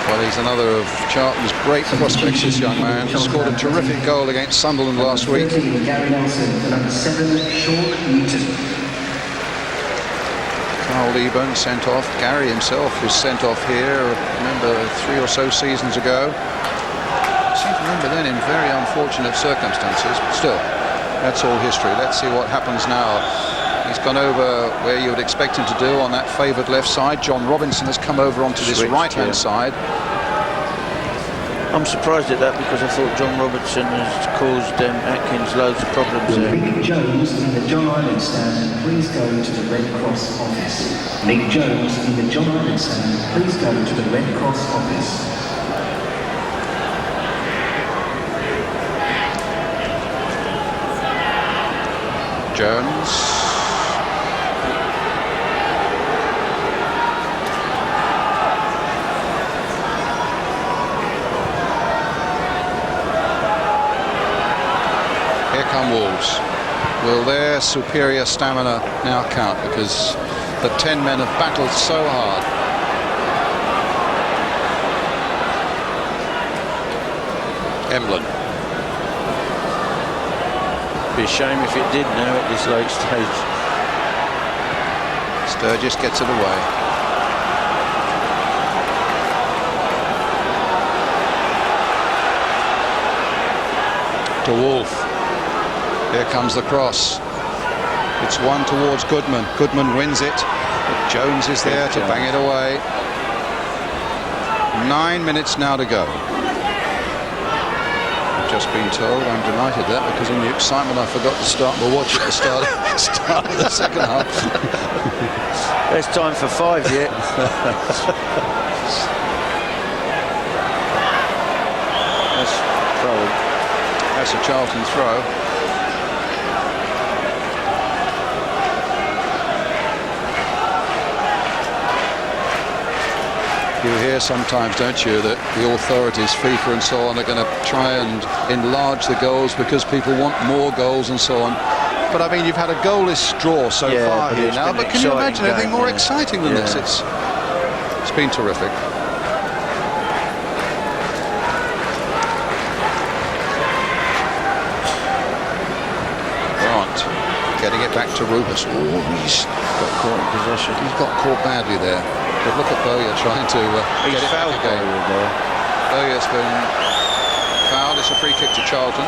Well, he's another of Charlton's great prospects, this young man. He scored a terrific goal against Sunderland last week. Gary Nelson, and number 7, Sean Newton. Carl Leaburn sent off. Gary himself was sent off here, remember, 3 or so seasons ago. I seem to remember then in very unfortunate circumstances, but still, that's all history. Let's see what happens now. He's gone over where you would expect him to do on that favoured left side. John Robinson has come over onto this right-hand side. I'm surprised at that because I thought John Robertson has caused Atkins loads of problems there. Nick Jones in the John Island stand, please go to the Red Cross office. Nick Jones in the John Island stand, please go to the Red Cross office. Jones. Here come Wolves. Will their superior stamina now count? Because the 10 men have battled so hard. Emblen. Be a shame if it did now at this late stage. Sturgess gets it away. To Wolf. Here comes the cross. It's one towards Goodman. Goodman wins it. But Jones is there to bang it away. 9 minutes now to go. I've just been told, I'm delighted that, because in the excitement I forgot to start my watch at the start of the second half. There's time for 5 yet. That's a Charlton throw. You hear sometimes, don't you, that the authorities, FIFA and so on, are going to try and enlarge the goals because people want more goals and so on. But I mean, you've had a goalless draw so far here now, but can you imagine anything more exciting than this? It's been terrific. Bont getting it back to Rufus. Oh, he's got caught in possession. He's got caught badly there. But look at Bowyer trying to get it back again. Bowyer's been fouled. It's a free kick to Charlton.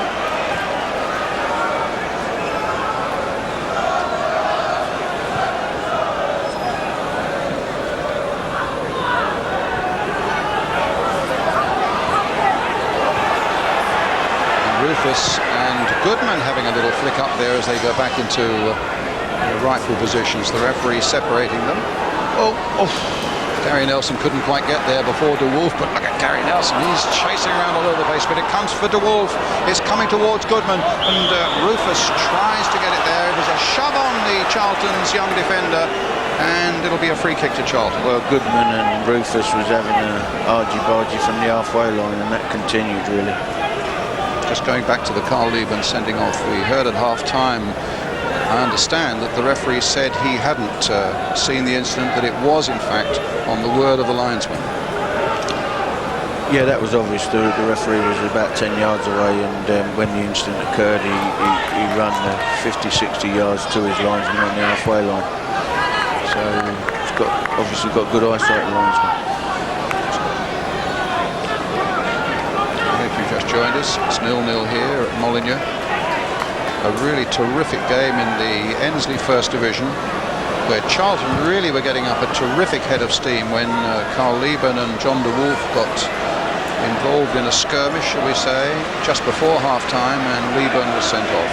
Rufus and Goodman having a little flick up there as they go back into their rightful positions. The referee separating them. Oh, Gary Nelson couldn't quite get there before De Wolf, but look at Gary Nelson. He's chasing around all over the place, but it comes for De Wolf. It's coming towards Goodman, and Rufus tries to get it there. It was a shove on the Charlton's young defender, and it'll be a free kick to Charlton. Well, Goodman and Rufus was having a argy-bargy from the halfway line, and that continued, really. Just going back to the Leaburn sending off, we heard at half-time, I understand that the referee said he hadn't seen the incident, that it was in fact on the word of the linesman. Yeah, that was obvious. The referee was about 10 yards away, and when the incident occurred, he ran 50, 60 yards to his linesman on the halfway line. So he's obviously got good eyesight, the linesman. If you just joined us, it's 0-0 here at Molineux. A really terrific game in the Ensley First Division, where Charlton really were getting up a terrific head of steam when Leaburn and John de Wolf got involved in a skirmish, shall we say, just before half-time, and Leaburn was sent off.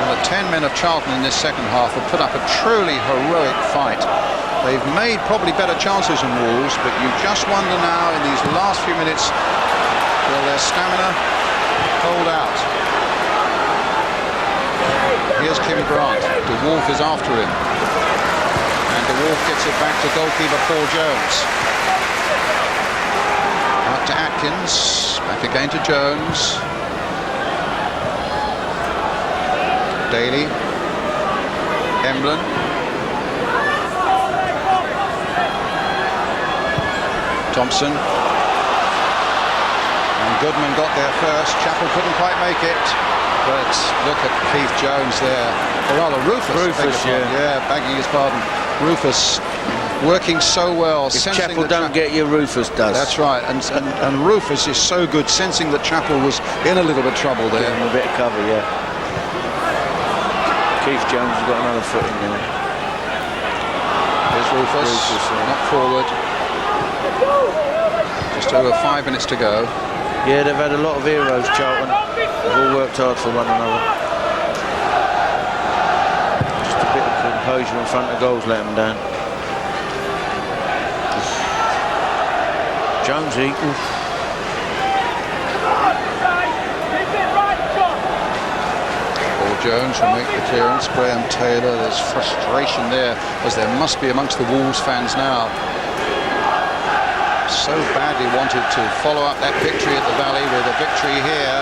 And the 10 men of Charlton in this second half have put up a truly heroic fight. They've made probably better chances than Wolves, but you just wonder now in these last few minutes, will their stamina hold out? Here's Kim Grant. De Wolf is after him. And De Wolf gets it back to goalkeeper Paul Jones. Out to Atkins. Back again to Jones. Daley. Emblen. Thompson. And Goodman got there first. Chapple couldn't quite make it. But look at Keith Jones there, or rather Rufus, begging his pardon. Rufus working so well. If Chapple don't get you, Rufus does. That's right, and Rufus is so good, sensing that Chapple was in a little bit of trouble there. Getting a bit of cover, yeah. Keith Jones has got another foot in there. There's Rufus, not forward. Just over 5 minutes to go. Yeah, they've had a lot of heroes, Charlton. They've all worked hard for one another. Just a bit of composure in front of goals let them down. Jonesy. Paul Jones will make the clearance. Graham Taylor, there's frustration there, as there must be amongst the Wolves fans now. So badly wanted to follow up that victory at the Valley with a victory here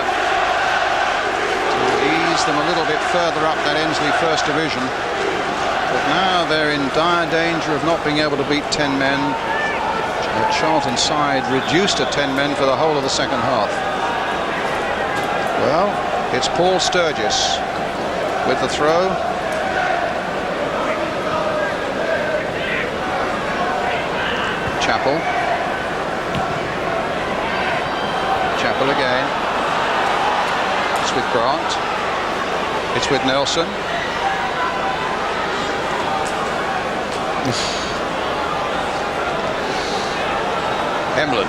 to ease them a little bit further up that Ensley First Division. But now they're in dire danger of not being able to beat 10 men. The Charlton side reduced to 10 men for the whole of the second half. Well, it's Paul Sturgess with the throw. Chapple. Chapple again. It's with Grant. It's with Nelson. Emblen.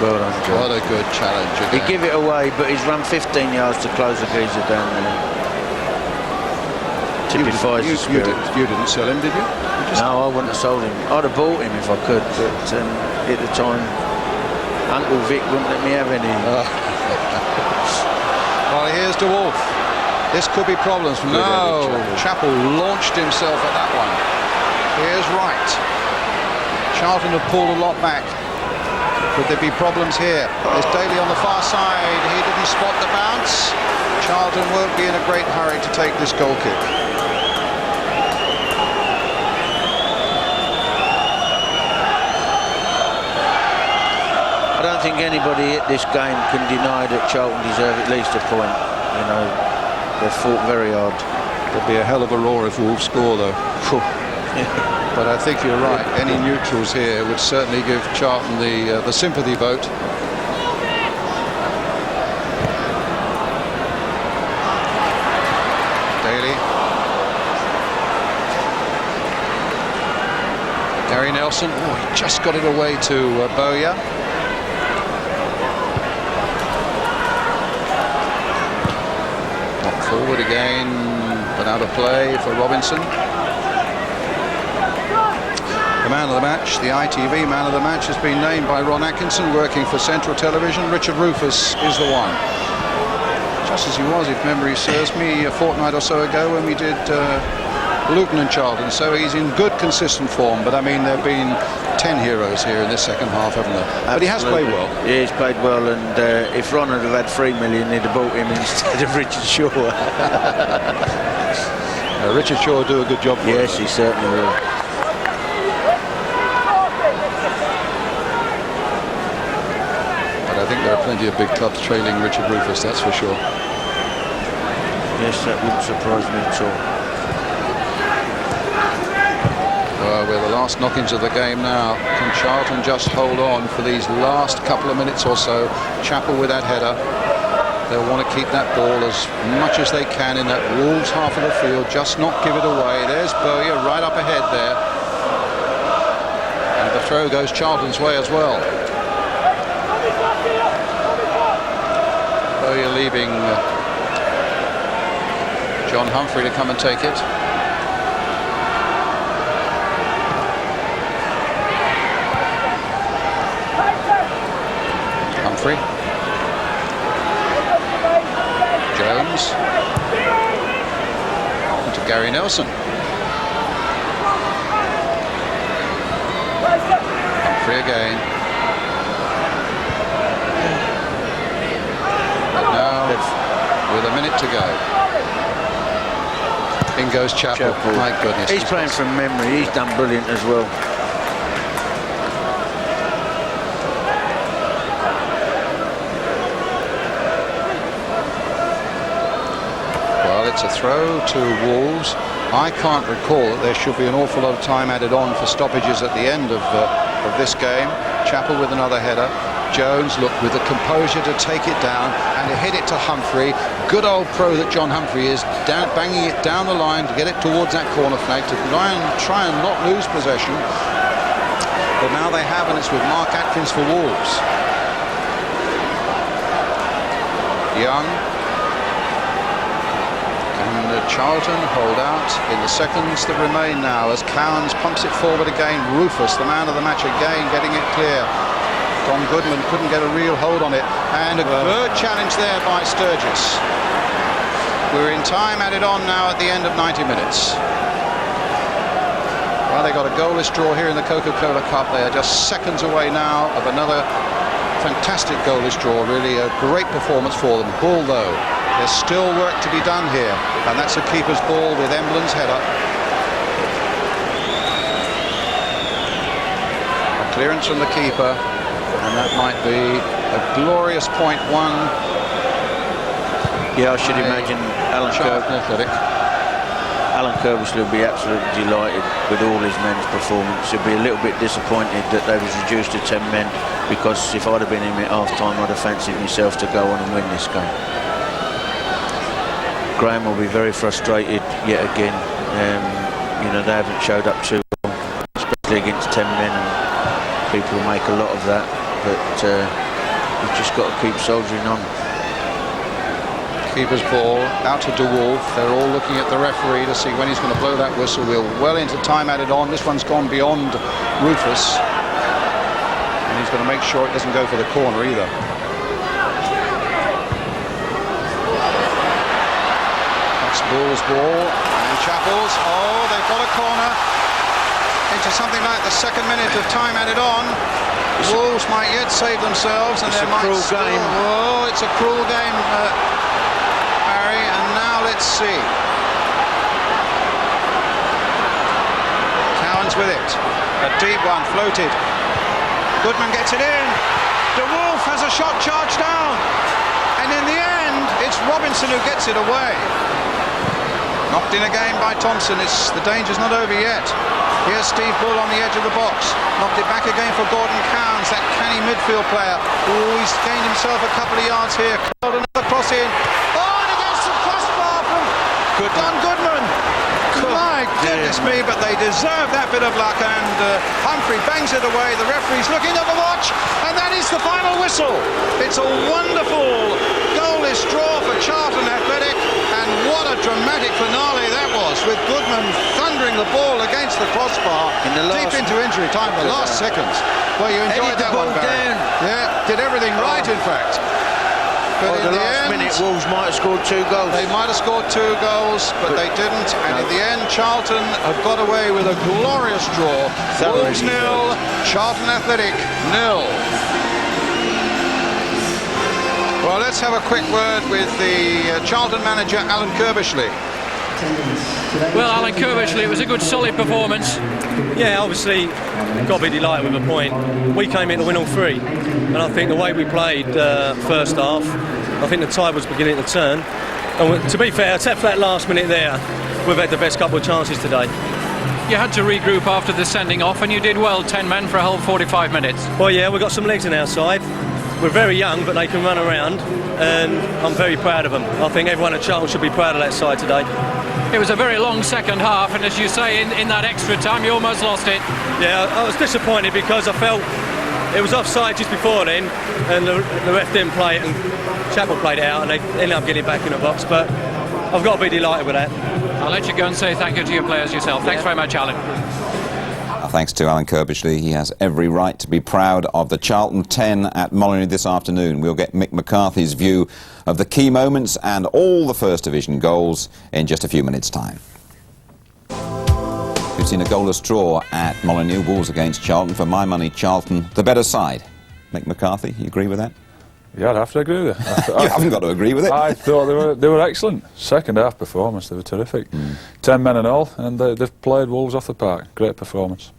Well done, John. What a good challenge He again. give it away, but he's run 15 yards to close the geezer down there. Typifies the spirit. You didn't sell him, did you? No, I wouldn't have sold him. I'd have bought him if I could, but at the time, Uncle Vic wouldn't let me have any. Well, here's de Wolf. This could be problems. No, Chapple launched himself at that one. Here's Wright. Charlton have pulled a lot back. Could there be problems here? There's Daley on the far side. He didn't spot the bounce. Charlton won't be in a great hurry to take this goal kick. I don't think anybody at this game can deny that Charlton deserve at least a point. You know, they've fought very hard. There'll be a hell of a roar if Wolves score, though. But I think you're right. Any neutrals here would certainly give Charlton the sympathy vote. Daley. Gary Nelson. Oh, he just got it away to Bowyer. Not forward again, but out of play for Robinson. The man of the match, the ITV man of the match, has been named by Ron Atkinson, working for Central Television. Richard Rufus is the one. Just as he was, if memory serves me, a fortnight or so ago when we did Luton and Charlton. So he's in good, consistent form. But I mean, there have been 10 heroes here in this second half, haven't there? Absolutely. But he has played well. Yeah, he's played well. And if Ron had had 3 million, he'd have bought him instead of Richard Shaw. Richard Shaw will do a good job for Yes, him. he certainly will. I think there are plenty of big clubs trailing Richard Rufus, that's for sure. Yes, that wouldn't surprise me at all. We're the last knock-ins of the game now. Can Charlton just hold on for these last couple of minutes or so? Chapple with that header. They'll want to keep that ball as much as they can in that Wolves half of the field, just not give it away. There's Bowyer right up ahead there. And the throw goes Charlton's way as well. Bowyer leaving John Humphrey to come and take it. Humphrey. Jones. To Gary Nelson. Humphrey again. With a minute to go. In goes Chapple. My goodness. He's playing from memory. He's done brilliant as well. Well, it's a throw to Wolves. I can't recall that there should be an awful lot of time added on for stoppages at the end of this game. Chapple with another header. Jones looked with the composure to take it down and to hit it to Humphrey. Good old pro that John Humphrey is, banging it down the line to get it towards that corner flag to try and not lose possession. But now they have, and it's with Mark Atkins for Wolves. Young. And Charlton hold out in the seconds that remain now as Cowans pumps it forward again. Rufus, the man of the match again, getting it clear. Don Goodman couldn't get a real hold on it. And a good challenge there by Sturgess. We're in time added on now at the end of 90 minutes. Well, they got a goalless draw here in the Coca-Cola Cup. They are just seconds away now of another fantastic goalless draw. Really a great performance for them. Ball, though. There's still work to be done here. And that's a keeper's ball with Emblen's header. A clearance from the keeper. And that might be a glorious point won. Yeah, I should imagine Alan Kirby will be absolutely delighted with all his men's performance. He'll be a little bit disappointed that they was reduced to 10 men, because if I'd have been him at half-time, I'd have fancied myself to go on and win this game. Graham will be very frustrated yet again. You know, they haven't showed up too well. against 10 men, and people make a lot of that, but you've just got to keep soldiering on. Keeper's ball out to De Wolf. They're all looking at the referee to see when he's going to blow that whistle. We're well into time added on. This one's gone beyond Rufus, and he's going to make sure it doesn't go for the corner either. That's Bull's ball, and Chapple's. Oh, they've got a corner into something like the second minute of time added on. Wolves might yet save themselves, and it's they a might cruel game. Oh, it's a cruel game, Barry. And now let's see. Cowans with it. A deep one, floated. Goodman gets it in. De Wolf has a shot charged down, and in the end, it's Robinson who gets it away. Knocked in again by Thompson. The danger's not over yet. Here's Steve Bull on the edge of the box. Knocked it back again for Gordon Cowans, that canny midfield player. Oh, he's gained himself a couple of yards here. Curled another cross in. Oh, and against the crossbar from Don Goodman. My goodness me, but they deserve that bit of luck, and Humphrey bangs it away. The referee's looking at the watch, and that is the final whistle. It's a wonderful goalless draw for Charlton Athletic, and what a dramatic finale that was, with Goodman thundering the ball against the crossbar deep into injury time, the last seconds. Well, you enjoyed that one, Barry. Yeah, did everything right, in fact. But in the last minute, Wolves might have scored 2 goals. They might have scored 2 goals, but they didn't. And in the end, Charlton have got away with a glorious draw. Wolves 0, Charlton Athletic 0. Well, let's have a quick word with the Charlton manager, Alan Kirbishley. Well, Alan Kirbishley, it was a good, solid performance. Yeah, obviously, got to be delighted with the point. We came in to win all 3, and I think the way we played first half, I think the tide was beginning to turn. And to be fair, except for that last minute there, we've had the best couple of chances today. You had to regroup after the sending off, and you did well, 10 men for a whole 45 minutes. Well, yeah, we've got some legs in our side. We're very young, but they can run around, and I'm very proud of them. I think everyone at Charlton should be proud of that side today. It was a very long second half, and as you say, in that extra time, you almost lost it. Yeah, I was disappointed because I felt it was offside just before then, and the ref didn't play it, and Chapple played it out, and they ended up getting it back in the box. But I've got to be delighted with that. I'll let you go and say thank you to your players yourself. Thanks very much, Alan. Thanks to Alan Kirbishley. He has every right to be proud of the Charlton 10 at Molineux this afternoon. We'll get Mick McCarthy's view of the key moments and all the First Division goals in just a few minutes' time. We've seen a goalless draw at Molineux, Wolves against Charlton. For my money, Charlton, the better side. Mick McCarthy, you agree with that? Yeah, I'd have to agree with you. You haven't got to agree with it. I thought they were excellent. Second half performance, they were terrific. 10 men and all, and they've played Wolves off the park. Great performance.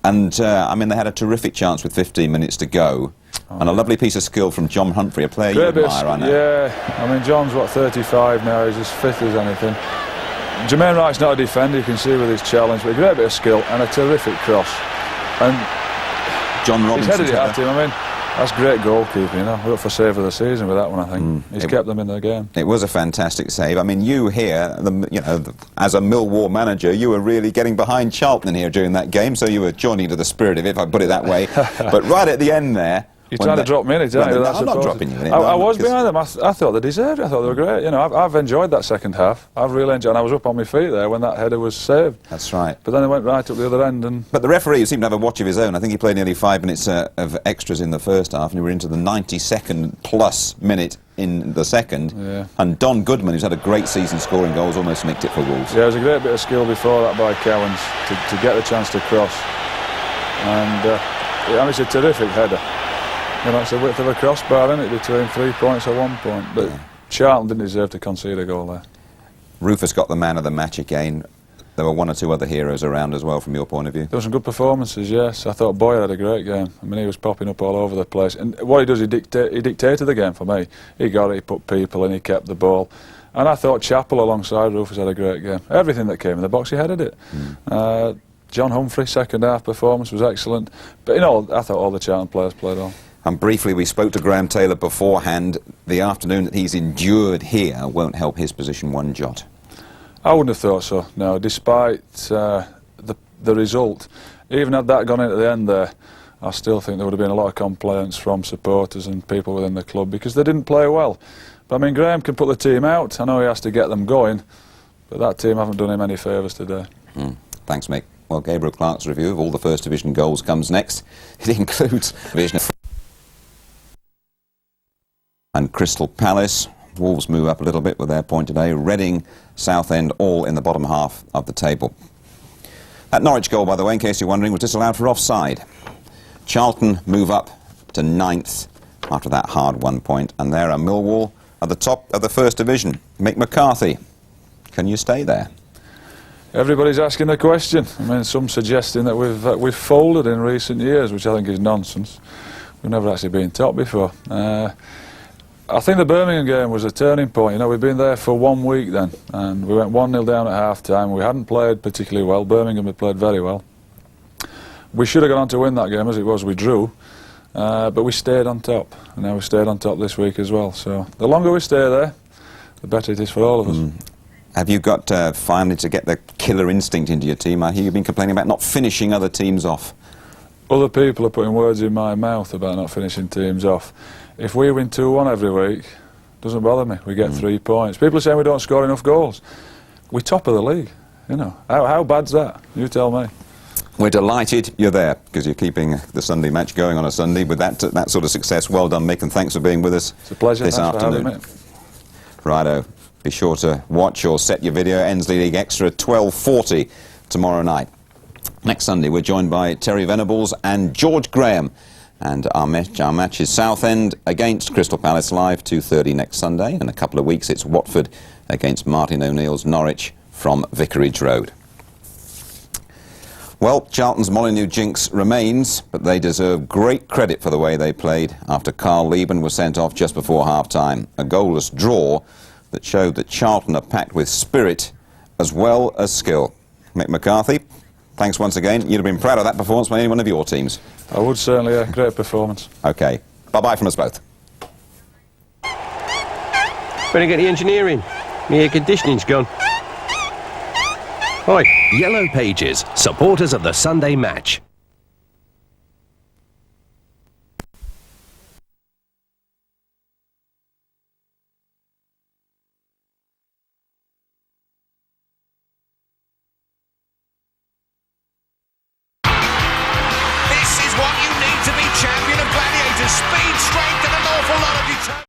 And, I mean, they had a terrific chance with 15 minutes to go. And a lovely piece of skill from John Humphrey, a player you admire, I know. Yeah, I mean, John's, 35 now, he's as fit as anything. Jermaine Wright's not a defender, you can see with his challenge, but a great bit of skill and a terrific cross. And John Robinson's he's headed it at him, I mean, that's great goalkeeping, you know. We're up for save of the season with that one, I think. He's kept them in the game. It was a fantastic save. I mean, you here, as a Millwall manager, you were really getting behind Charlton here during that game, so you were joining to the spirit of it, if I put it that way. But right at the end there... You're trying to drop me in it, aren't you? I'm not dropping you in it. I was behind them. I thought they deserved it. I thought they were great. You know, I've enjoyed that second half. I've really enjoyed it. And I was up on my feet there when that header was saved. That's right. But then they went right up the other end. But the referee seemed to have a watch of his own. I think he played nearly 5 minutes of extras in the first half, and we were into the 92nd plus minute in the second. Yeah. And Don Goodman, who's had a great season scoring goals, almost nicked it for Wolves. Yeah, it was a great bit of skill before that by Cowans to get the chance to cross. And it's a terrific header. You know, it's the width of a crossbar, isn't it, between 3 points or 1 point. But Charlton didn't deserve to concede a goal there. Rufus got the man of the match again. There were 1 or 2 other heroes around as well, from your point of view. There were some good performances, yes. I thought Bowyer had a great game. I mean, he was popping up all over the place. And what he does, he dictated the game for me. He got it, he put people in, he kept the ball. And I thought Chapple alongside Rufus had a great game. Everything that came in the box, he headed it. John Humphrey, second half performance was excellent. But, you know, I thought all the Charlton players played on. And briefly, we spoke to Graham Taylor beforehand. The afternoon that he's endured here won't help his position one jot. I wouldn't have thought so, no. Despite the result, even had that gone into the end there, I still think there would have been a lot of complaints from supporters and people within the club because they didn't play well. But I mean, Graham can put the team out. I know he has to get them going, but that team haven't done him any favours today. Thanks, Mick. Well, Gabriel Clark's review of all the First Division goals comes next. It includes Division and Crystal Palace. Wolves move up a little bit with their point today. Reading, Southend, all in the bottom half of the table. That Norwich goal, by the way, in case you're wondering, was disallowed for offside. Charlton move up to 9th after that hard 1 point, and there are Millwall at the top of the First Division. Mick McCarthy, can you stay there? Everybody's asking the question. I mean, some suggesting that we've folded in recent years, which I think is nonsense. We've never actually been top before. I think the Birmingham game was a turning point. You know, we've been there for 1 week then, and we went 1-0 down at half-time. We hadn't played particularly well. Birmingham had played very well. We should have gone on to win that game. As it was, we drew, but we stayed on top, and now we stayed on top this week as well. So the longer we stay there, the better it is for all of us. Have you got finally to get the killer instinct into your team? I hear you've been complaining about not finishing other teams off. Other people are putting words in my mouth about not finishing teams off. If we win 2-1 every week, it doesn't bother me. We get 3 points. People are saying we don't score enough goals. We're top of the league. You know, how bad's that? You tell me. We're delighted you're there because you're keeping the Sunday match going on a Sunday with that sort of success. Well done, Mick, and thanks for being with us. It's a pleasure. This Thanks afternoon. for having me. Righto. Be sure to watch or set your video. Ensley League Extra at 12:40 tomorrow night. Next Sunday we're joined by Terry Venables and George Graham, and our match is Southend against Crystal Palace live 2:30 next Sunday. In a couple of weeks it's Watford against Martin O'Neill's Norwich from Vicarage Road. Well, Charlton's Molineux jinx remains, but they deserve great credit for the way they played after Leaburn was sent off just before half-time. A goalless draw that showed that Charlton are packed with spirit as well as skill. Mick McCarthy, thanks once again. You'd have been proud of that performance by any one of your teams. I would certainly, a great performance. OK. Bye-bye from us both. Better get the engineering. My air conditioning's gone. Oi. Yellow Pages, supporters of the Sunday match. This is what you need to be champion of gladiators. Speed, strength and an awful lot of determination.